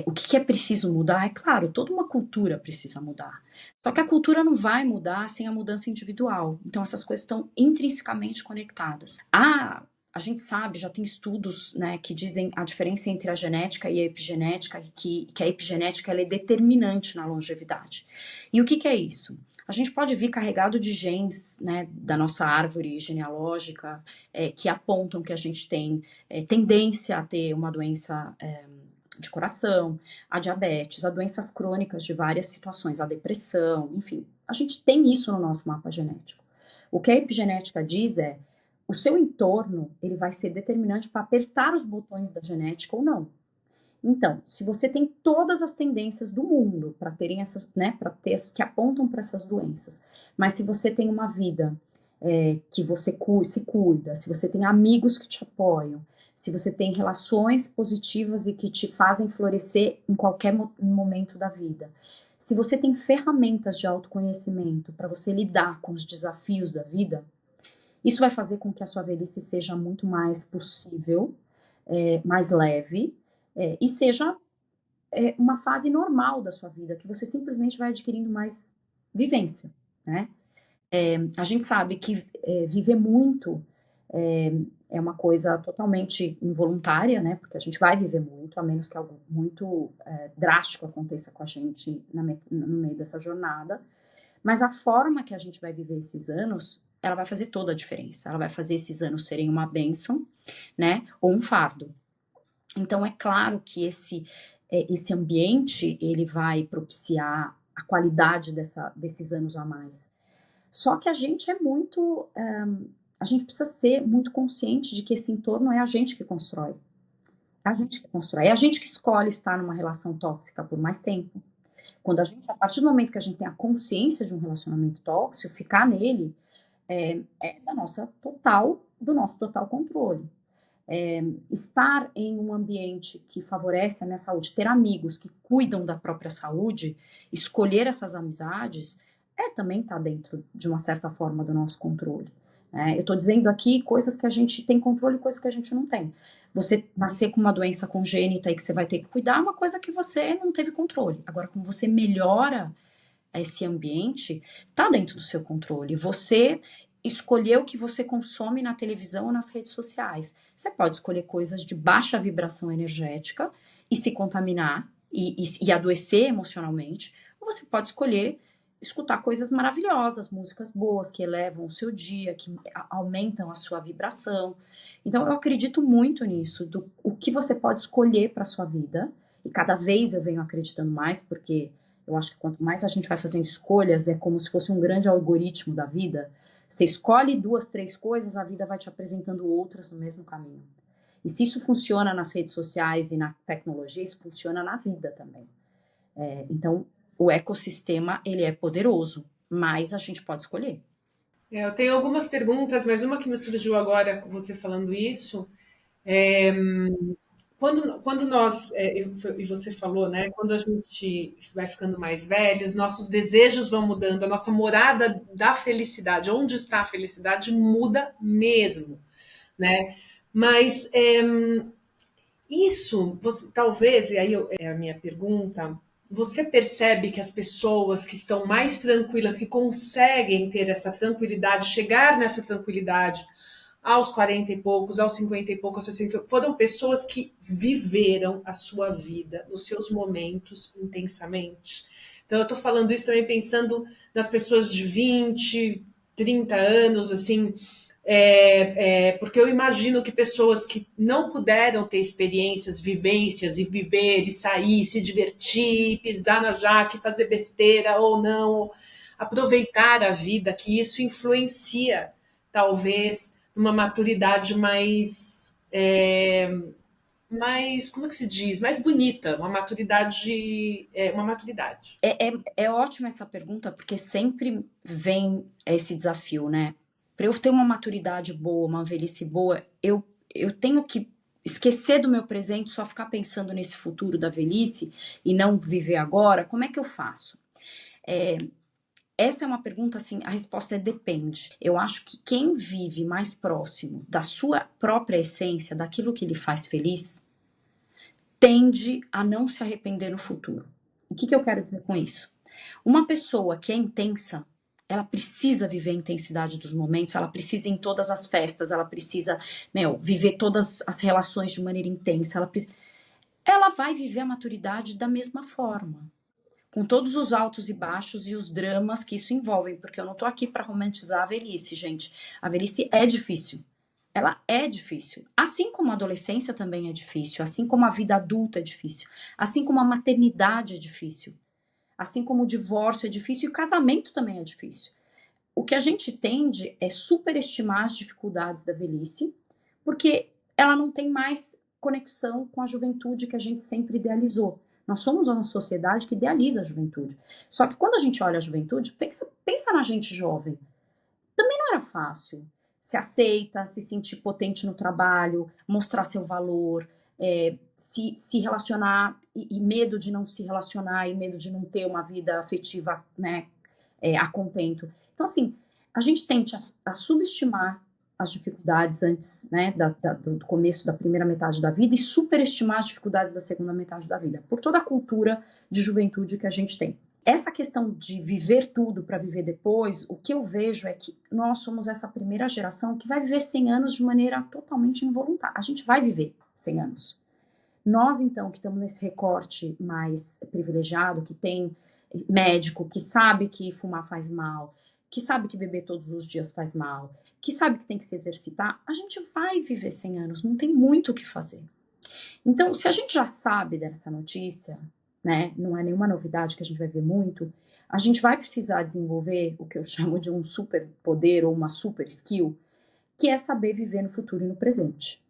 F: o que é preciso mudar? É claro, toda uma cultura precisa mudar. Só que a cultura não vai mudar sem a mudança individual. Então, essas coisas estão intrinsecamente conectadas. A gente sabe, já tem estudos, né, que dizem a diferença entre a genética e a epigenética, que a epigenética ela é determinante na longevidade. E o que é isso? A gente pode vir carregado de genes, né, da nossa árvore genealógica, que apontam que a gente tem tendência a ter uma doença de coração, a diabetes, a doenças crônicas de várias situações, a depressão, enfim. A gente tem isso no nosso mapa genético. O que a epigenética diz é o seu entorno ele vai ser determinante para apertar os botões da genética ou não. Então, se você tem todas as tendências do mundo para terem essas, né, para ter que apontam para essas doenças, mas se você tem uma vida que você se cuida, se você tem amigos que te apoiam, se você tem relações positivas e que te fazem florescer em qualquer momento da vida, se você tem ferramentas de autoconhecimento para você lidar com os desafios da vida, isso vai fazer com que a sua velhice seja muito mais possível, mais leve, e seja uma fase normal da sua vida, que você simplesmente vai adquirindo mais vivência, né? A gente sabe que viver muito é uma coisa totalmente involuntária, né? Porque a gente vai viver muito, a menos que algo muito drástico aconteça com a gente no meio dessa jornada. Mas a forma que a gente vai viver esses anos, ela vai fazer toda a diferença. Ela vai fazer esses anos serem uma bênção, né? Ou um fardo. Então, é claro que esse ambiente, ele vai propiciar a qualidade desses anos a mais. Só que a gente a gente precisa ser muito consciente de que esse entorno é a gente que constrói. É a gente que constrói. É a gente que escolhe estar numa relação tóxica por mais tempo. A partir do momento que a gente tem a consciência de um relacionamento tóxico, ficar nele é do nosso total controle. Estar em um ambiente que favorece a minha saúde, ter amigos que cuidam da própria saúde, escolher essas amizades, também está dentro de uma certa forma do nosso controle. Eu estou dizendo aqui coisas que a gente tem controle e coisas que a gente não tem. Você nascer com uma doença congênita e que você vai ter que cuidar é uma coisa que você não teve controle. Agora, como você melhora esse ambiente, está dentro do seu controle. Você escolher o que você consome na televisão ou nas redes sociais. Você pode escolher coisas de baixa vibração energética e se contaminar e adoecer emocionalmente, ou você pode escolher escutar coisas maravilhosas, músicas boas que elevam o seu dia, que aumentam a sua vibração. Então, eu acredito muito nisso, o que você pode escolher para a sua vida, e cada vez eu venho acreditando mais, porque eu acho que quanto mais a gente vai fazendo escolhas, é como se fosse um grande algoritmo da vida. Você escolhe 2, 3 coisas, a vida vai te apresentando outras no mesmo caminho. E se isso funciona nas redes sociais e na tecnologia, isso funciona na vida também. Então, o ecossistema, ele é poderoso, mas a gente pode escolher.
D: Eu tenho algumas perguntas, mas uma que me surgiu agora com você falando isso, quando nós, e você falou, né, quando a gente vai ficando mais velho, os nossos desejos vão mudando, a nossa morada da felicidade, onde está a felicidade, muda mesmo, né? Mas isso, talvez, e aí é a minha pergunta, você percebe que as pessoas que estão mais tranquilas, que conseguem ter essa tranquilidade, chegar nessa tranquilidade aos 40 e poucos, aos 50 e poucos, aos 60, foram pessoas que viveram a sua vida, os seus momentos intensamente. Então, eu estou falando isso também pensando nas pessoas de 20, 30 anos, assim, porque eu imagino que pessoas que não puderam ter experiências, vivências, e viver, e sair, se divertir, pisar na jaca, fazer besteira ou não, aproveitar a vida, que isso influencia, talvez, uma maturidade mais, como é que se diz? Mais bonita, uma maturidade, uma maturidade.
F: É ótima essa pergunta, porque sempre vem esse desafio, né? Para eu ter uma maturidade boa, uma velhice boa, eu tenho que esquecer do meu presente, só ficar pensando nesse futuro da velhice e não viver agora. Como é que eu faço? Essa é uma pergunta, assim, a resposta é depende. Eu acho que quem vive mais próximo da sua própria essência, daquilo que lhe faz feliz, tende a não se arrepender no futuro. O que eu quero dizer com isso? Uma pessoa que é intensa, ela precisa viver a intensidade dos momentos, ela precisa ir em todas as festas, ela precisa, viver todas as relações de maneira intensa, ela vai viver a maturidade da mesma forma, com todos os altos e baixos e os dramas que isso envolve, porque eu não tô aqui para romantizar a velhice, gente. A velhice é difícil. Ela é difícil. Assim como a adolescência também é difícil, assim como a vida adulta é difícil, assim como a maternidade é difícil, assim como o divórcio é difícil e o casamento também é difícil. O que a gente tende é superestimar as dificuldades da velhice, porque ela não tem mais conexão com a juventude que a gente sempre idealizou. Nós somos uma sociedade que idealiza a juventude. Só que quando a gente olha a juventude, pensa na gente jovem. Também não era fácil. Se aceita, se sentir potente no trabalho, mostrar seu valor, se relacionar e medo de não se relacionar e medo de não ter uma vida afetiva, né, a contento. Então, assim, a gente tende a subestimar as dificuldades antes, né, do começo da primeira metade da vida e superestimar as dificuldades da segunda metade da vida, por toda a cultura de juventude que a gente tem. Essa questão de viver tudo para viver depois, o que eu vejo é que nós somos essa primeira geração que vai viver 100 anos de maneira totalmente involuntária. A gente vai viver 100 anos. Nós, então, que estamos nesse recorte mais privilegiado, que tem médico, que sabe que fumar faz mal, que sabe que beber todos os dias faz mal, que sabe que tem que se exercitar, a gente vai viver 100 anos, não tem muito o que fazer. Então, se a gente já sabe dessa notícia, né, não é nenhuma novidade que a gente vai ver muito, a gente vai precisar desenvolver o que eu chamo de um super poder ou uma super skill, que é saber viver no futuro e no presente.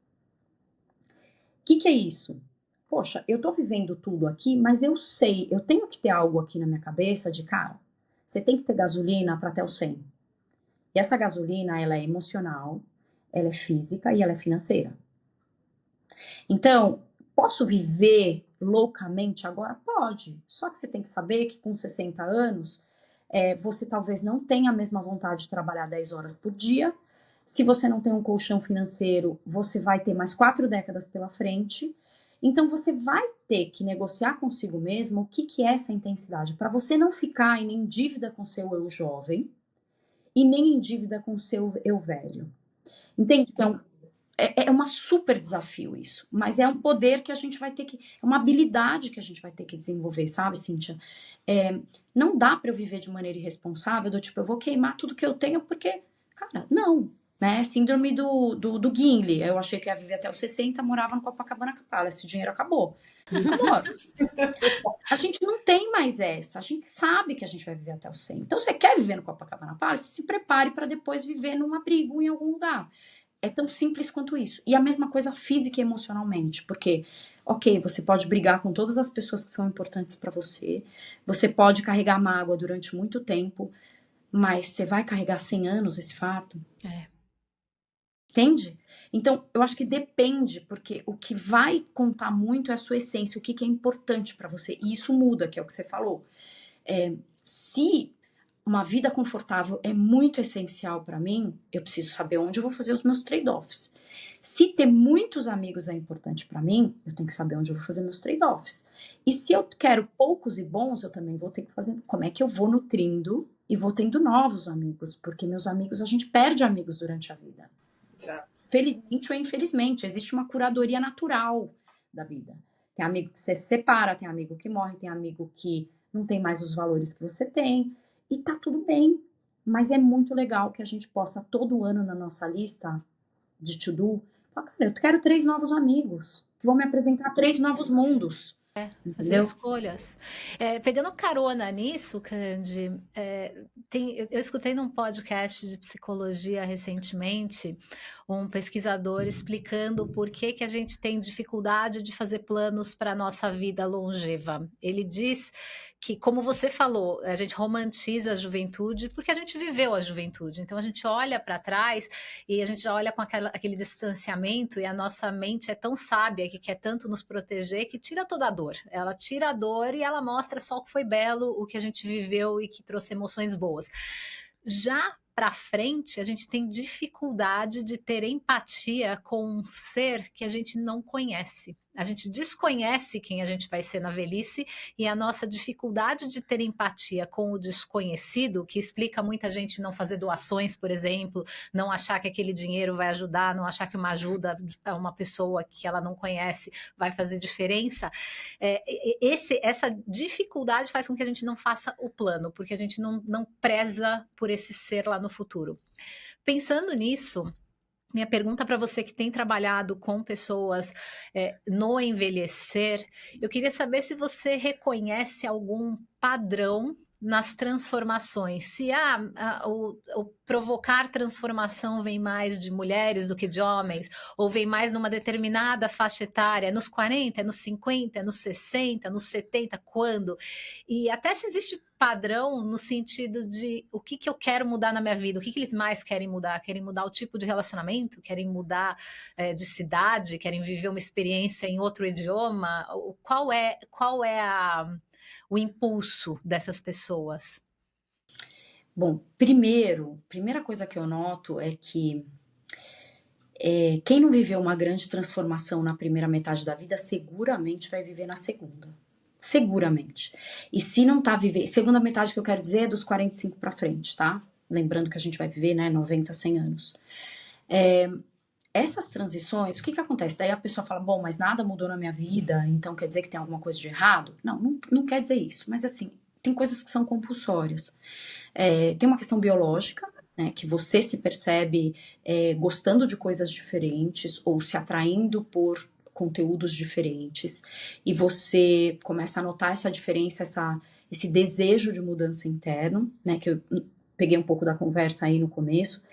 F: O que é isso? Poxa, eu tô vivendo tudo aqui, mas eu sei, eu tenho que ter algo aqui na minha cabeça de, cara, você tem que ter gasolina para até o 100. E essa gasolina, ela é emocional, ela é física e ela é financeira. Então, posso viver loucamente agora? Pode. Só que você tem que saber que com 60 anos, você talvez não tenha a mesma vontade de trabalhar 10 horas por dia. Se você não tem um colchão financeiro, você vai ter mais 4 décadas pela frente. Então, você vai ter que negociar consigo mesmo o que é essa intensidade, para você não ficar em dívida com seu eu jovem e nem em dívida com seu eu velho. Entende? Então, é um super desafio isso, mas é um poder que a gente vai ter que, é uma habilidade que a gente vai ter que desenvolver, sabe, Cíntia? Não dá para eu viver de maneira irresponsável, do tipo, eu vou queimar tudo que eu tenho porque, cara, não, né? Síndrome do Gimli, eu achei que ia viver até os 60, morava no Copacabana Palace, esse dinheiro acabou. Amor, a gente não tem mais essa, a gente sabe que a gente vai viver até os 100. Então, você quer viver no Copacabana Palace? Se prepare para depois viver num abrigo em algum lugar. É tão simples quanto isso. E a mesma coisa física e emocionalmente, porque, ok, você pode brigar com todas as pessoas que são importantes para você, você pode carregar mágoa durante muito tempo, mas você vai carregar 100 anos esse fato? Entende? Então, eu acho que depende, porque o que vai contar muito é a sua essência, o que é importante para você. E isso muda, que é o que você falou. Se uma vida confortável é muito essencial para mim, eu preciso saber onde eu vou fazer os meus trade-offs. Se ter muitos amigos é importante para mim, eu tenho que saber onde eu vou fazer meus trade-offs. E se eu quero poucos e bons, eu também vou ter que fazer como é que eu vou nutrindo e vou tendo novos amigos, porque meus amigos, a gente perde amigos durante a vida.
D: Exato.
F: Felizmente ou infelizmente, existe uma curadoria natural da vida. Tem amigo que você separa, tem amigo que morre, tem amigo que não tem mais os valores que você tem, e tá tudo bem. Mas é muito legal que a gente possa, todo ano na nossa lista de to-do, falar, cara, eu quero 3 novos amigos, que vão me apresentar 3 novos mundos.
A: Fazer
F: Entendeu?
A: escolhas. Pegando carona nisso, Candy, eu escutei num podcast de psicologia recentemente um pesquisador explicando por que a gente tem dificuldade de fazer planos para a nossa vida longeva. Ele diz que, como você falou, a gente romantiza a juventude porque a gente viveu a juventude. Então a gente olha para trás e a gente já olha com aquele distanciamento, e a nossa mente é tão sábia que quer tanto nos proteger que tira toda a dor. Ela tira a dor e ela mostra só o que foi belo, o que a gente viveu e que trouxe emoções boas. Já para frente, a gente tem dificuldade de ter empatia com um ser que a gente não conhece. A gente desconhece quem a gente vai ser na velhice, e a nossa dificuldade de ter empatia com o desconhecido, que explica muita gente não fazer doações, por exemplo, não achar que aquele dinheiro vai ajudar, não achar que uma ajuda a uma pessoa que ela não conhece vai fazer diferença. Essa dificuldade faz com que a gente não faça o plano, porque a gente não preza por esse ser lá no futuro. Pensando nisso, minha pergunta para você que tem trabalhado com pessoas no envelhecer, eu queria saber se você reconhece algum padrão nas transformações. Se o provocar transformação vem mais de mulheres do que de homens, ou vem mais numa determinada faixa etária, nos 40, nos 50, nos 60, nos 70, quando? E até se existe padrão no sentido de o que eu quero mudar na minha vida, o que eles mais querem mudar? Querem mudar o tipo de relacionamento? Querem mudar de cidade? Querem viver uma experiência em outro idioma? Qual é o impulso dessas pessoas?
F: Bom, primeira coisa que eu noto é que quem não viveu uma grande transformação na primeira metade da vida, seguramente vai viver na segunda. Seguramente. E se não tá vivendo... Segunda metade que eu quero dizer é dos 45 pra frente, tá? Lembrando que a gente vai viver, né, 90, 100 anos. Essas transições, o que acontece? Daí a pessoa fala, bom, mas nada mudou na minha vida, então quer dizer que tem alguma coisa de errado? Não quer dizer isso. Mas assim, tem coisas que são compulsórias. Tem uma questão biológica, né, que você se percebe gostando de coisas diferentes ou se atraindo por conteúdos diferentes, e você começa a notar essa diferença, esse desejo de mudança interno, né, que eu peguei um pouco da conversa aí no começo.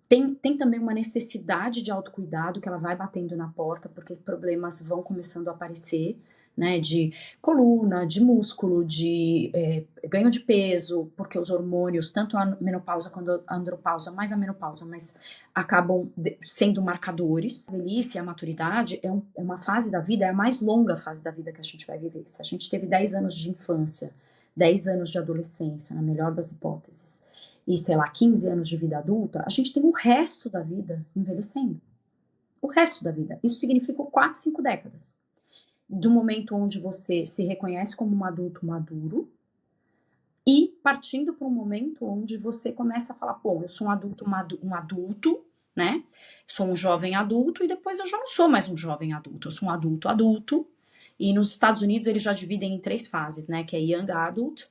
F: Tem também uma necessidade de autocuidado que ela vai batendo na porta, porque problemas vão começando a aparecer, né, de coluna, de músculo, de ganho de peso, porque os hormônios, tanto a menopausa quanto a andropausa, mais a menopausa, mas acabam sendo marcadores. A velhice e a maturidade é uma fase da vida, é a mais longa fase da vida que a gente vai viver. Se a gente teve 10 anos de infância, 10 anos de adolescência, na melhor das hipóteses, e, sei lá, 15 anos de vida adulta, a gente tem o resto da vida envelhecendo. O resto da vida. Isso significa 4, 5 décadas. Do momento onde você se reconhece como um adulto maduro e partindo para um momento onde você começa a falar, pô, eu sou um adulto, né? Sou um jovem adulto e depois eu já não sou mais um jovem adulto, eu sou um adulto. E nos Estados Unidos eles já dividem em 3 fases, né? Que é Young Adult,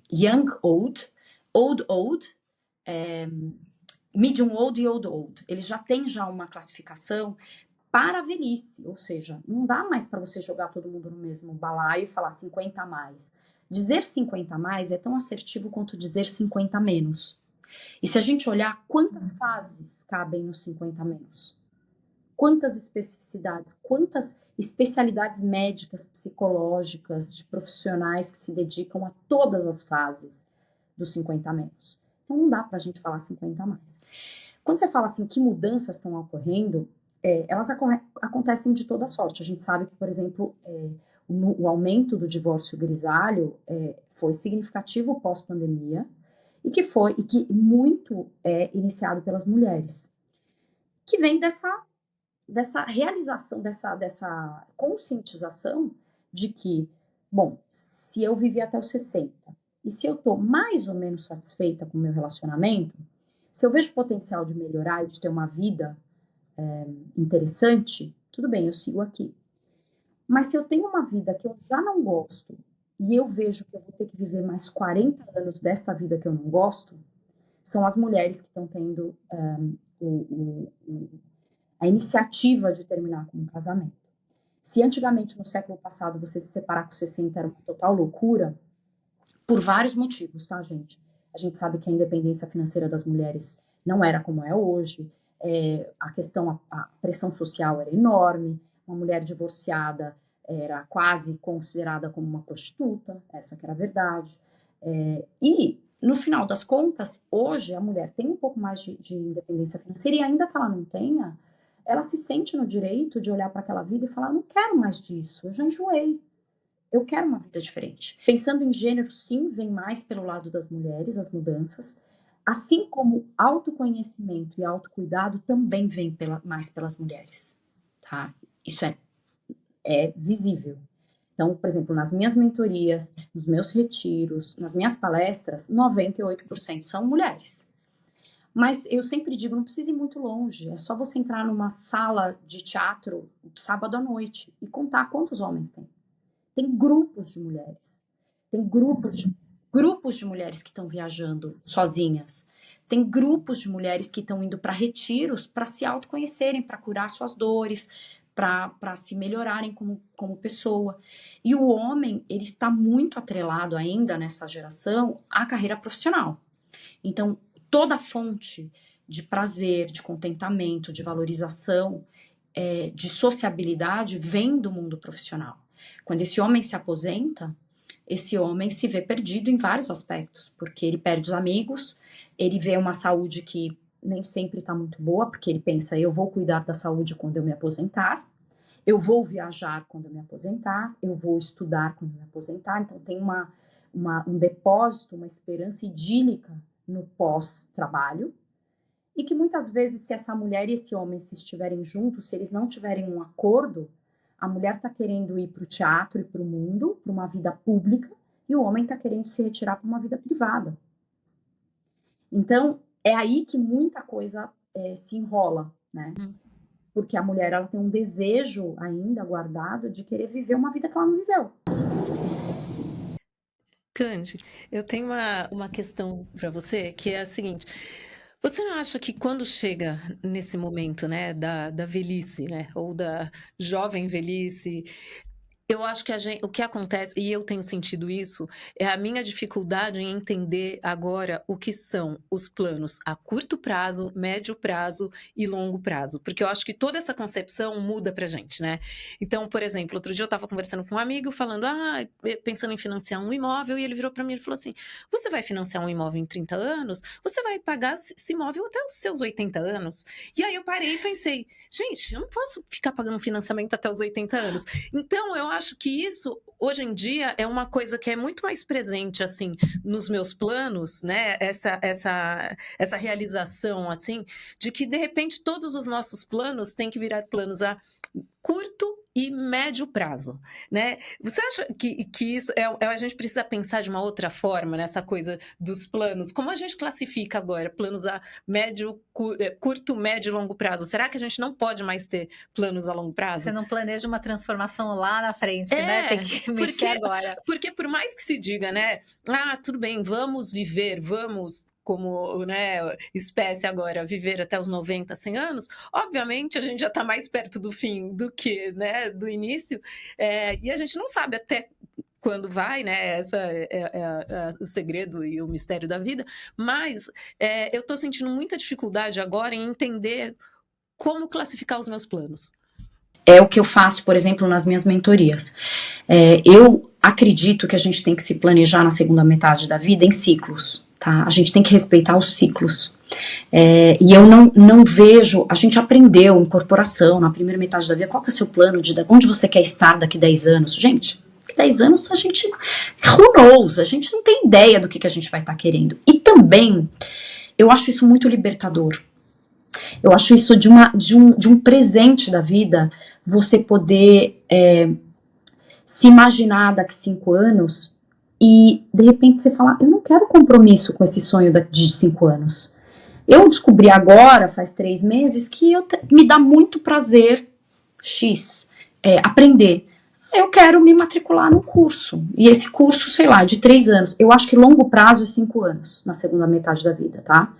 F: Young Old, Old, Medium Old e Old. Eles já têm uma classificação para a velhice, ou seja, não dá mais para você jogar todo mundo no mesmo balaio e falar 50 a mais. Dizer 50 a mais é tão assertivo quanto dizer 50 a menos. E se a gente olhar quantas fases cabem nos 50 a menos, quantas especificidades, quantas especialidades médicas, psicológicas, de profissionais que se dedicam a todas as fases dos 50 a menos. Então não dá para a gente falar 50 a mais. Quando você fala assim, que mudanças estão ocorrendo, elas acontecem de toda sorte. A gente sabe que, por exemplo, o aumento do divórcio grisalho foi significativo pós-pandemia e que muito é iniciado pelas mulheres, que vem dessa realização, dessa conscientização de que, bom, se eu vivi até os 60 e se eu tô mais ou menos satisfeita com o meu relacionamento, Se eu vejo potencial de melhorar e de ter uma vida interessante, tudo bem, eu sigo aqui. Mas se eu tenho uma vida que eu já não gosto e eu vejo que eu vou ter que viver mais 40 anos desta vida que eu não gosto, são as mulheres que estão tendo a iniciativa de terminar com um casamento. Se antigamente, no século passado, você se separar com 60 era uma total loucura, por vários motivos, tá, gente? A gente sabe que a independência financeira das mulheres não era como é hoje, a questão, a pressão social era enorme, uma mulher divorciada era quase considerada como uma prostituta, essa que era a verdade. E, no final das contas, hoje a mulher tem um pouco mais de independência financeira e ainda que ela não tenha, ela se sente no direito de olhar para aquela vida e falar, não quero mais disso, eu já enjoei, eu quero uma vida diferente. Pensando em gênero, sim, vem mais pelo lado das mulheres, as mudanças, assim como autoconhecimento e autocuidado também vem mais pelas mulheres, tá? Isso é visível. Então, por exemplo, nas minhas mentorias, nos meus retiros, nas minhas palestras, 98% são mulheres. Mas eu sempre digo, não precisa ir muito longe, é só você entrar numa sala de teatro sábado à noite e contar quantos homens tem. Tem grupos de mulheres, tem grupos de mulheres que estão viajando sozinhas, tem grupos de mulheres que estão indo para retiros para se autoconhecerem, para curar suas dores, para se melhorarem como pessoa. E o homem, ele está muito atrelado ainda nessa geração à carreira profissional. Então, toda fonte de prazer, de contentamento, de valorização, de sociabilidade vem do mundo profissional. Quando esse homem se aposenta, esse homem se vê perdido em vários aspectos, porque ele perde os amigos, ele vê uma saúde que nem sempre está muito boa, porque ele pensa, eu vou cuidar da saúde quando eu me aposentar, eu vou viajar quando eu me aposentar, eu vou estudar quando eu me aposentar, então tem um depósito, uma esperança idílica no pós-trabalho, e que muitas vezes, se essa mulher e esse homem se estiverem juntos, se eles não tiverem um acordo, a mulher está querendo ir para o teatro e para o mundo, para uma vida pública, e o homem está querendo se retirar para uma vida privada. Então, é aí que muita coisa se enrola, né? Porque a mulher, ela tem um desejo ainda guardado de querer viver uma vida que ela não viveu.
G: Cande, eu tenho uma questão para você, que é a seguinte: você não acha que quando chega nesse momento, né, da velhice, né, ou da jovem velhice, eu acho que o que acontece, e eu tenho sentido isso, é a minha dificuldade em entender agora o que são os planos a curto prazo, médio prazo e longo prazo, porque eu acho que toda essa concepção muda pra gente, né? Então, por exemplo, outro dia eu estava conversando com um amigo falando, pensando em financiar um imóvel, e ele virou para mim e falou assim, você vai financiar um imóvel em 30 anos, você vai pagar esse imóvel até os seus 80 anos. E aí eu parei e pensei, gente, eu não posso ficar pagando financiamento até os 80 anos. Então, eu acho que isso, hoje em dia, é uma coisa que é muito mais presente, assim, nos meus planos, né? Essa realização, assim, de que, de repente, todos os nossos planos têm que virar planos a curto e médio prazo, né? Você acha que isso a gente precisa pensar de uma outra forma nessa coisa dos planos? Como a gente classifica agora planos a médio, curto, médio e longo prazo? Será que a gente não pode mais ter planos a longo prazo?
A: Você não planeja uma transformação lá na frente, né? Tem que mexer agora.
G: Porque por mais que se diga, né? Tudo bem, vamos viver, vamos como, né, espécie agora, viver até os 90, 100 anos, obviamente a gente já está mais perto do fim do que, né, do início, e a gente não sabe até quando vai, né, essa é o segredo e o mistério da vida, mas eu estou sentindo muita dificuldade agora em entender como classificar os meus planos.
F: É o que eu faço, por exemplo, nas minhas mentorias. Eu acredito que a gente tem que se planejar na segunda metade da vida em ciclos. Tá? A gente tem que respeitar os ciclos. E eu não vejo... A gente aprendeu em corporação, na primeira metade da vida, qual que é o seu plano de onde você quer estar daqui 10 anos? Gente, daqui 10 anos a gente... Who knows? A gente não tem ideia do que a gente vai estar querendo. E também, eu acho isso muito libertador. Eu acho isso de um presente da vida, você poder se imaginar daqui 5 anos... E, de repente, você fala, eu não quero compromisso com esse sonho de 5 anos. Eu descobri agora, faz 3 meses, que me dá muito prazer X, aprender. Eu quero me matricular num curso. E esse curso, sei lá, de 3 anos. Eu acho que longo prazo é 5 anos, na segunda metade da vida, tá?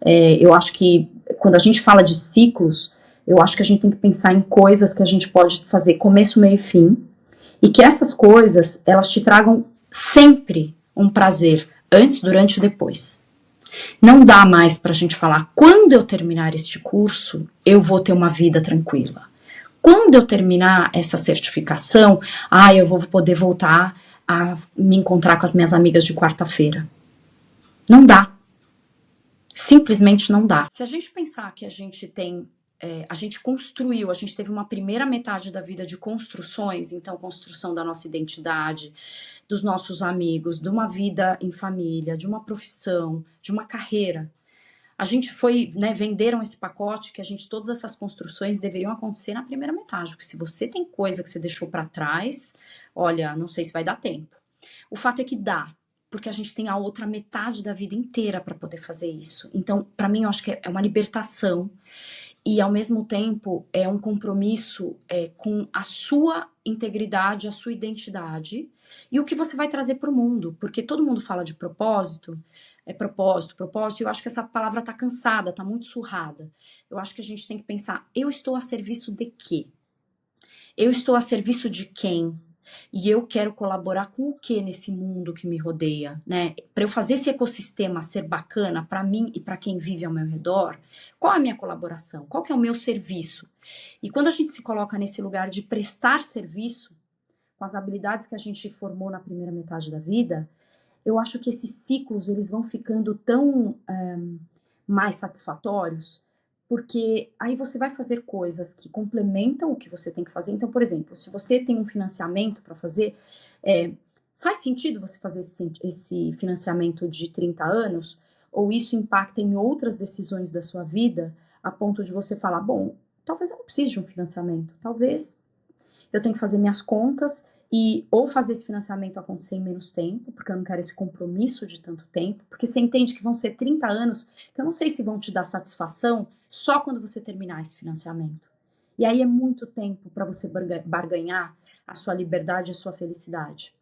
F: Eu acho que quando a gente fala de ciclos, eu acho que a gente tem que pensar em coisas que a gente pode fazer começo, meio e fim. E que essas coisas, elas te tragam sempre um prazer, antes, durante e depois. Não dá mais pra gente falar, quando eu terminar este curso, eu vou ter uma vida tranquila. Quando eu terminar essa certificação, eu vou poder voltar a me encontrar com as minhas amigas de quarta-feira. Não dá. Simplesmente não dá. Se a gente pensar que a gente tem, a gente construiu, a gente teve uma primeira metade da vida de construções, então construção da nossa identidade, dos nossos amigos, de uma vida em família, de uma profissão, de uma carreira. A gente foi, venderam esse pacote que todas essas construções deveriam acontecer na primeira metade, porque se você tem coisa que você deixou para trás, olha, não sei se vai dar tempo. O fato é que dá, porque a gente tem a outra metade da vida inteira para poder fazer isso. Então, para mim, eu acho que é uma libertação e, ao mesmo tempo, é um compromisso com a sua integridade, a sua identidade e o que você vai trazer para o mundo, porque todo mundo fala de propósito, propósito, e eu acho que essa palavra tá cansada, tá muito surrada. Eu acho que a gente tem que pensar, eu estou a serviço de quê? Eu estou a serviço de quem? E eu quero colaborar com o que nesse mundo que me rodeia, né? Para eu fazer esse ecossistema ser bacana para mim e para quem vive ao meu redor, qual é a minha colaboração? Qual que é o meu serviço? E quando a gente se coloca nesse lugar de prestar serviço, com as habilidades que a gente formou na primeira metade da vida, eu acho que esses ciclos eles vão ficando tão mais satisfatórios, porque aí você vai fazer coisas que complementam o que você tem que fazer. Então, por exemplo, se você tem um financiamento para fazer, faz sentido você fazer esse financiamento de 30 anos, ou isso impacta em outras decisões da sua vida, a ponto de você falar, bom, talvez eu não precise de um financiamento, talvez eu tenho que fazer minhas contas ou fazer esse financiamento acontecer em menos tempo, porque eu não quero esse compromisso de tanto tempo, porque você entende que vão ser 30 anos, que eu não sei se vão te dar satisfação só quando você terminar esse financiamento. E aí é muito tempo para você barganhar a sua liberdade e a sua felicidade.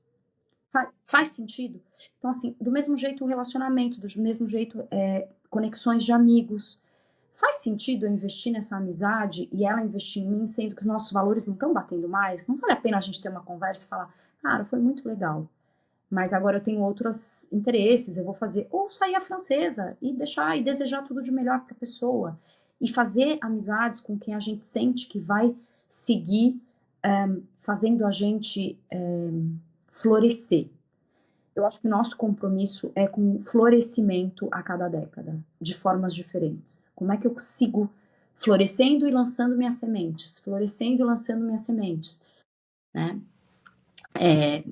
F: Faz sentido? Então, assim, do mesmo jeito o relacionamento, do mesmo jeito conexões de amigos. Faz sentido eu investir nessa amizade e ela investir em mim, sendo que os nossos valores não estão batendo mais? Não vale a pena a gente ter uma conversa e falar, cara, foi muito legal, mas agora eu tenho outros interesses, eu vou fazer, ou sair a francesa e deixar e desejar tudo de melhor para a pessoa e fazer amizades com quem a gente sente que vai seguir fazendo a gente florescer. Eu acho que o nosso compromisso é com florescimento a cada década, de formas diferentes. Como é que eu sigo florescendo e lançando minhas sementes? Florescendo e lançando minhas sementes, né?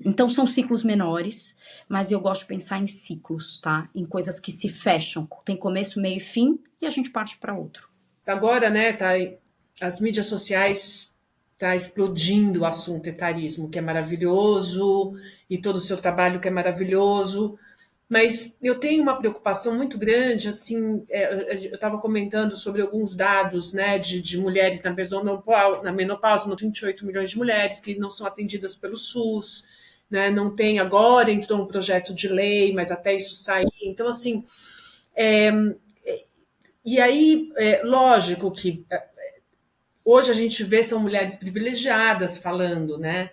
F: Então são ciclos menores, mas eu gosto de pensar em ciclos, tá? Em coisas que se fecham, tem começo, meio e fim, e a gente parte para outro.
D: Agora, né, as mídias sociais tá explodindo o assunto etarismo, que é maravilhoso, e todo o seu trabalho que é maravilhoso, mas eu tenho uma preocupação muito grande, assim, eu estava comentando sobre alguns dados, né, de mulheres na menopausa, 28 milhões de mulheres que não são atendidas pelo SUS, né, não tem agora, entrou um projeto de lei, mas até isso sair, então, assim, e aí, lógico que hoje a gente vê são mulheres privilegiadas falando, né?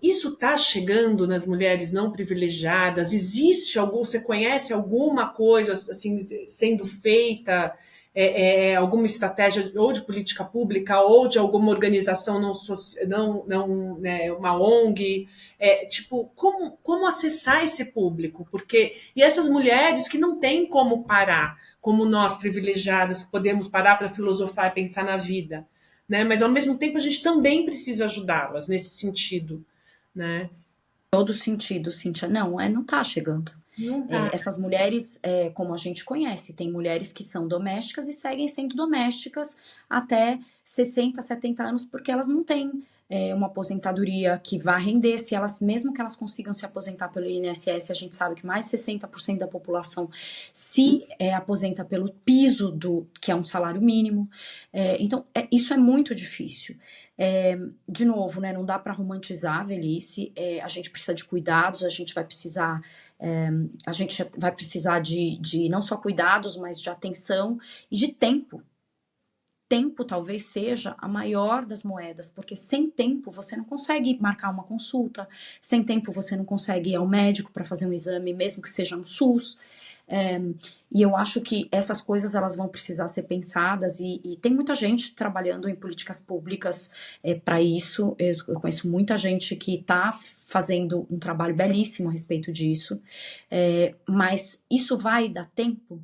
D: Isso está chegando nas mulheres não privilegiadas? Existe você conhece alguma coisa assim sendo feita, alguma estratégia ou de política pública ou de alguma organização não né, uma ONG, tipo como acessar esse público? E essas mulheres que não têm como parar, como nós privilegiadas podemos parar para filosofar e pensar na vida. Né? Mas, ao mesmo tempo, a gente também precisa ajudá-las nesse sentido. Né?
F: Todo sentido, Cíntia. Não está chegando.
D: Não tá.
F: Essas mulheres, como a gente conhece, tem mulheres que são domésticas e seguem sendo domésticas até 60, 70 anos, porque elas não têm uma aposentadoria que vá render, se elas, mesmo que elas consigam se aposentar pelo INSS, a gente sabe que mais de 60% da população se aposenta pelo piso que é um salário mínimo. Então, isso é muito difícil. De novo, né, não dá para romantizar a velhice, a gente precisa de cuidados, a gente vai precisar de não só cuidados, mas de atenção e de tempo. Tempo talvez seja a maior das moedas, porque sem tempo você não consegue marcar uma consulta, sem tempo você não consegue ir ao médico para fazer um exame, mesmo que seja no SUS. E eu acho que essas coisas elas vão precisar ser pensadas e tem muita gente trabalhando em políticas públicas para isso. Eu conheço muita gente que está fazendo um trabalho belíssimo a respeito disso, mas isso vai dar tempo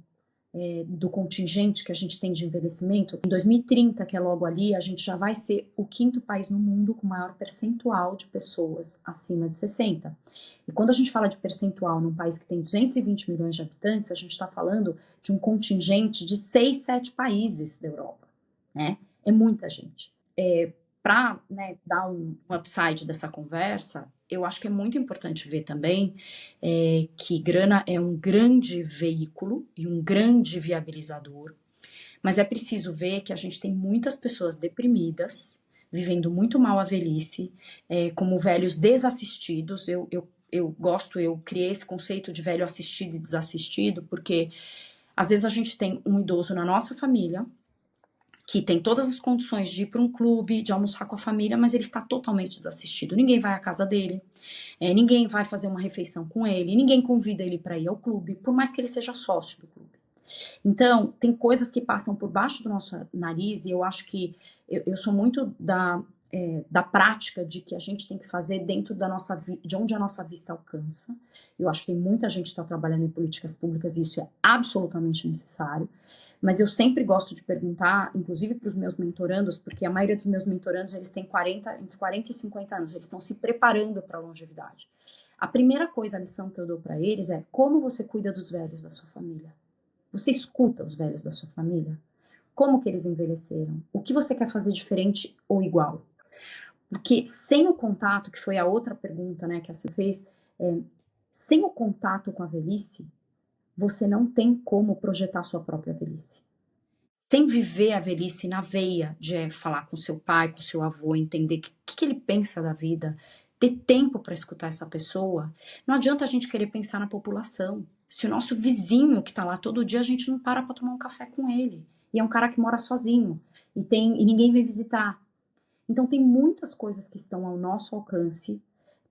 F: do contingente que a gente tem de envelhecimento. Em 2030, que é logo ali, a gente já vai ser o 5º país no mundo com maior percentual de pessoas acima de 60. E quando a gente fala de percentual num país que tem 220 milhões de habitantes, a gente está falando de um contingente de 6, 7 países da Europa, né? É muita gente. Para dar um upside dessa conversa, eu acho que é muito importante ver também que grana é um grande veículo e um grande viabilizador, mas é preciso ver que a gente tem muitas pessoas deprimidas, vivendo muito mal a velhice, como velhos desassistidos. Eu criei esse conceito de velho assistido e desassistido, porque às vezes a gente tem um idoso na nossa família, que tem todas as condições de ir para um clube, de almoçar com a família, mas ele está totalmente desassistido. Ninguém vai à casa dele, ninguém vai fazer uma refeição com ele, ninguém convida ele para ir ao clube, por mais que ele seja sócio do clube. Então, tem coisas que passam por baixo do nosso nariz, e eu acho que eu sou muito da prática de que a gente tem que fazer dentro de onde a nossa vista alcança. Eu acho que tem muita gente que está trabalhando em políticas públicas e isso é absolutamente necessário. Mas eu sempre gosto de perguntar, inclusive para os meus mentorandos, porque a maioria dos meus mentorandos, eles têm entre 40 e 50 anos, eles estão se preparando para a longevidade. A primeira coisa, a lição que eu dou para eles é como você cuida dos velhos da sua família. Você escuta os velhos da sua família? Como que eles envelheceram? O que você quer fazer diferente ou igual? Porque sem o contato, que foi a outra pergunta, né, que a Sil fez, sem o contato com a velhice, você não tem como projetar sua própria velhice. Sem viver a velhice na veia de falar com seu pai, com seu avô, entender o que ele pensa da vida, ter tempo para escutar essa pessoa, não adianta a gente querer pensar na população. Se o nosso vizinho que está lá todo dia, a gente não para tomar um café com ele. E é um cara que mora sozinho e ninguém vem visitar. Então tem muitas coisas que estão ao nosso alcance.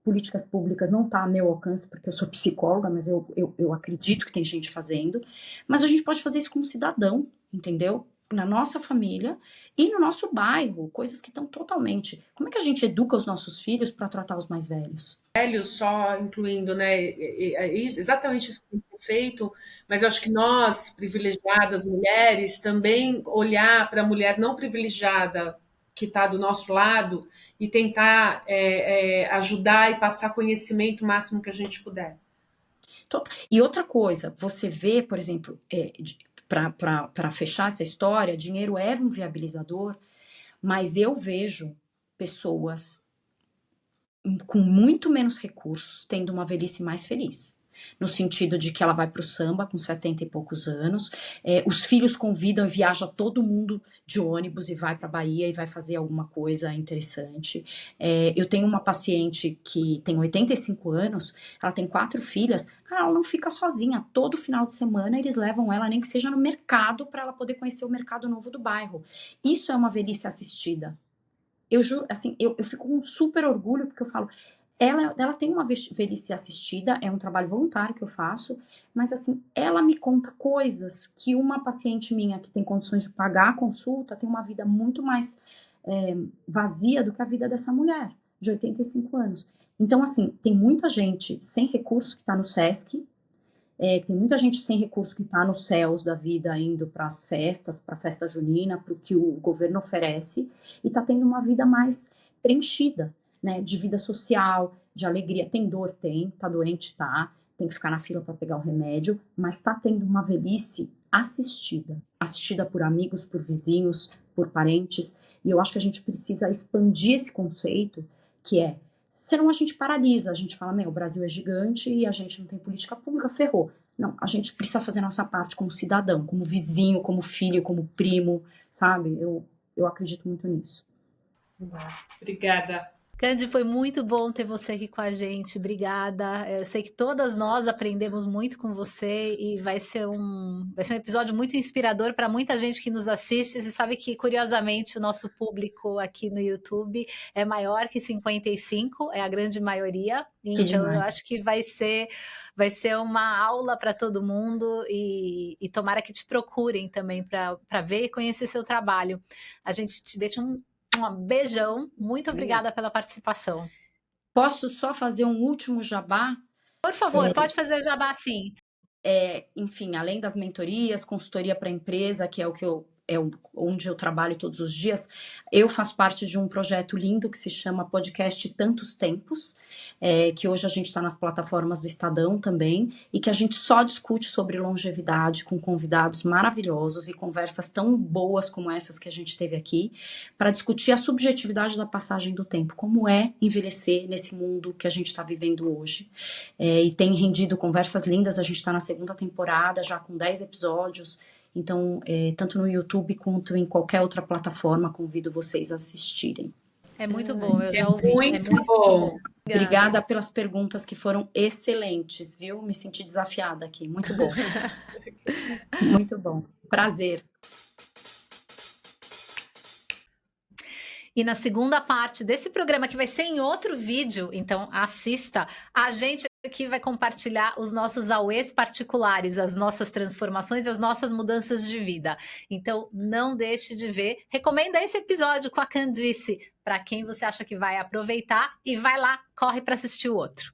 F: Políticas públicas não está a meu alcance, porque eu sou psicóloga, mas eu acredito que tem gente fazendo. Mas a gente pode fazer isso como cidadão, entendeu? Na nossa família e no nosso bairro, coisas que estão totalmente... Como é que a gente educa os nossos filhos para tratar os mais velhos?
D: Velhos só incluindo, né? Exatamente isso que tem que ser feito, mas eu acho que nós, privilegiadas mulheres, também olhar para a mulher não privilegiada que está do nosso lado e tentar ajudar e passar conhecimento o máximo que a gente puder.
F: E outra coisa, você vê, por exemplo, para fechar essa história, dinheiro é um viabilizador, mas eu vejo pessoas com muito menos recursos tendo uma velhice mais feliz. No sentido de que ela vai para o samba com 70 e poucos anos, os filhos convidam e viaja todo mundo de ônibus e vai para a Bahia e vai fazer alguma coisa interessante. Eu tenho uma paciente que tem 85 anos, ela tem 4 filhas, cara, ela não fica sozinha. Todo final de semana eles levam ela, nem que seja no mercado, para ela poder conhecer o mercado novo do bairro. Isso é uma velhice assistida. Eu juro, assim, eu fico com um super orgulho, porque eu falo... Ela tem uma velhice assistida, é um trabalho voluntário que eu faço, mas assim, ela me conta coisas que uma paciente minha que tem condições de pagar a consulta tem uma vida muito mais vazia do que a vida dessa mulher, de 85 anos. Então, assim, tem muita gente sem recurso que está no SESC, tem muita gente sem recurso que está nos céus da vida, indo para as festas, para a festa junina, para o que o governo oferece, e está tendo uma vida mais preenchida. Né, de vida social, de alegria. Tem dor? Tem. Tá doente? Tá. Tem que ficar na fila para pegar o remédio, mas tá tendo uma velhice assistida. Assistida por amigos, por vizinhos, por parentes. E eu acho que a gente precisa expandir esse conceito, que é, senão a gente paralisa, a gente fala, o Brasil é gigante e a gente não tem política pública, ferrou. Não, a gente precisa fazer a nossa parte como cidadão, como vizinho, como filho, como primo, sabe? Eu acredito muito nisso.
D: Obrigada.
A: Candi, foi muito bom ter você aqui com a gente. Obrigada. Eu sei que todas nós aprendemos muito com você e vai ser um episódio muito inspirador para muita gente que nos assiste. Você sabe que, curiosamente, o nosso público aqui no YouTube é maior que 55, é a grande maioria. Então, eu acho que vai ser uma aula para todo mundo e tomara que te procurem também para ver e conhecer seu trabalho. A gente te deixa um beijão, muito obrigada pela participação.
F: Posso só fazer um último jabá?
A: Por favor, pode fazer jabá sim.
F: Enfim, além das mentorias, consultoria para empresa, que é o que onde eu trabalho todos os dias, eu faço parte de um projeto lindo que se chama Podcast Tantos Tempos, que hoje a gente está nas plataformas do Estadão também, e que a gente só discute sobre longevidade com convidados maravilhosos e conversas tão boas como essas que a gente teve aqui, para discutir a subjetividade da passagem do tempo, como é envelhecer nesse mundo que a gente está vivendo hoje. E tem rendido conversas lindas, a gente está na 2ª temporada, já com 10 episódios. Então, tanto no YouTube quanto em qualquer outra plataforma, convido vocês a assistirem.
A: É muito bom, eu já ouvi.
D: Muito bom.
F: Obrigada pelas perguntas que foram excelentes, viu? Me senti desafiada aqui. Muito bom. Muito bom. Prazer.
A: E na segunda parte desse programa, que vai ser em outro vídeo, então assista, a gente aqui vai compartilhar os nossos auês particulares, as nossas transformações, as nossas mudanças de vida. Então, não deixe de ver. Recomenda esse episódio com a Candice para quem você acha que vai aproveitar e vai lá, corre para assistir o outro.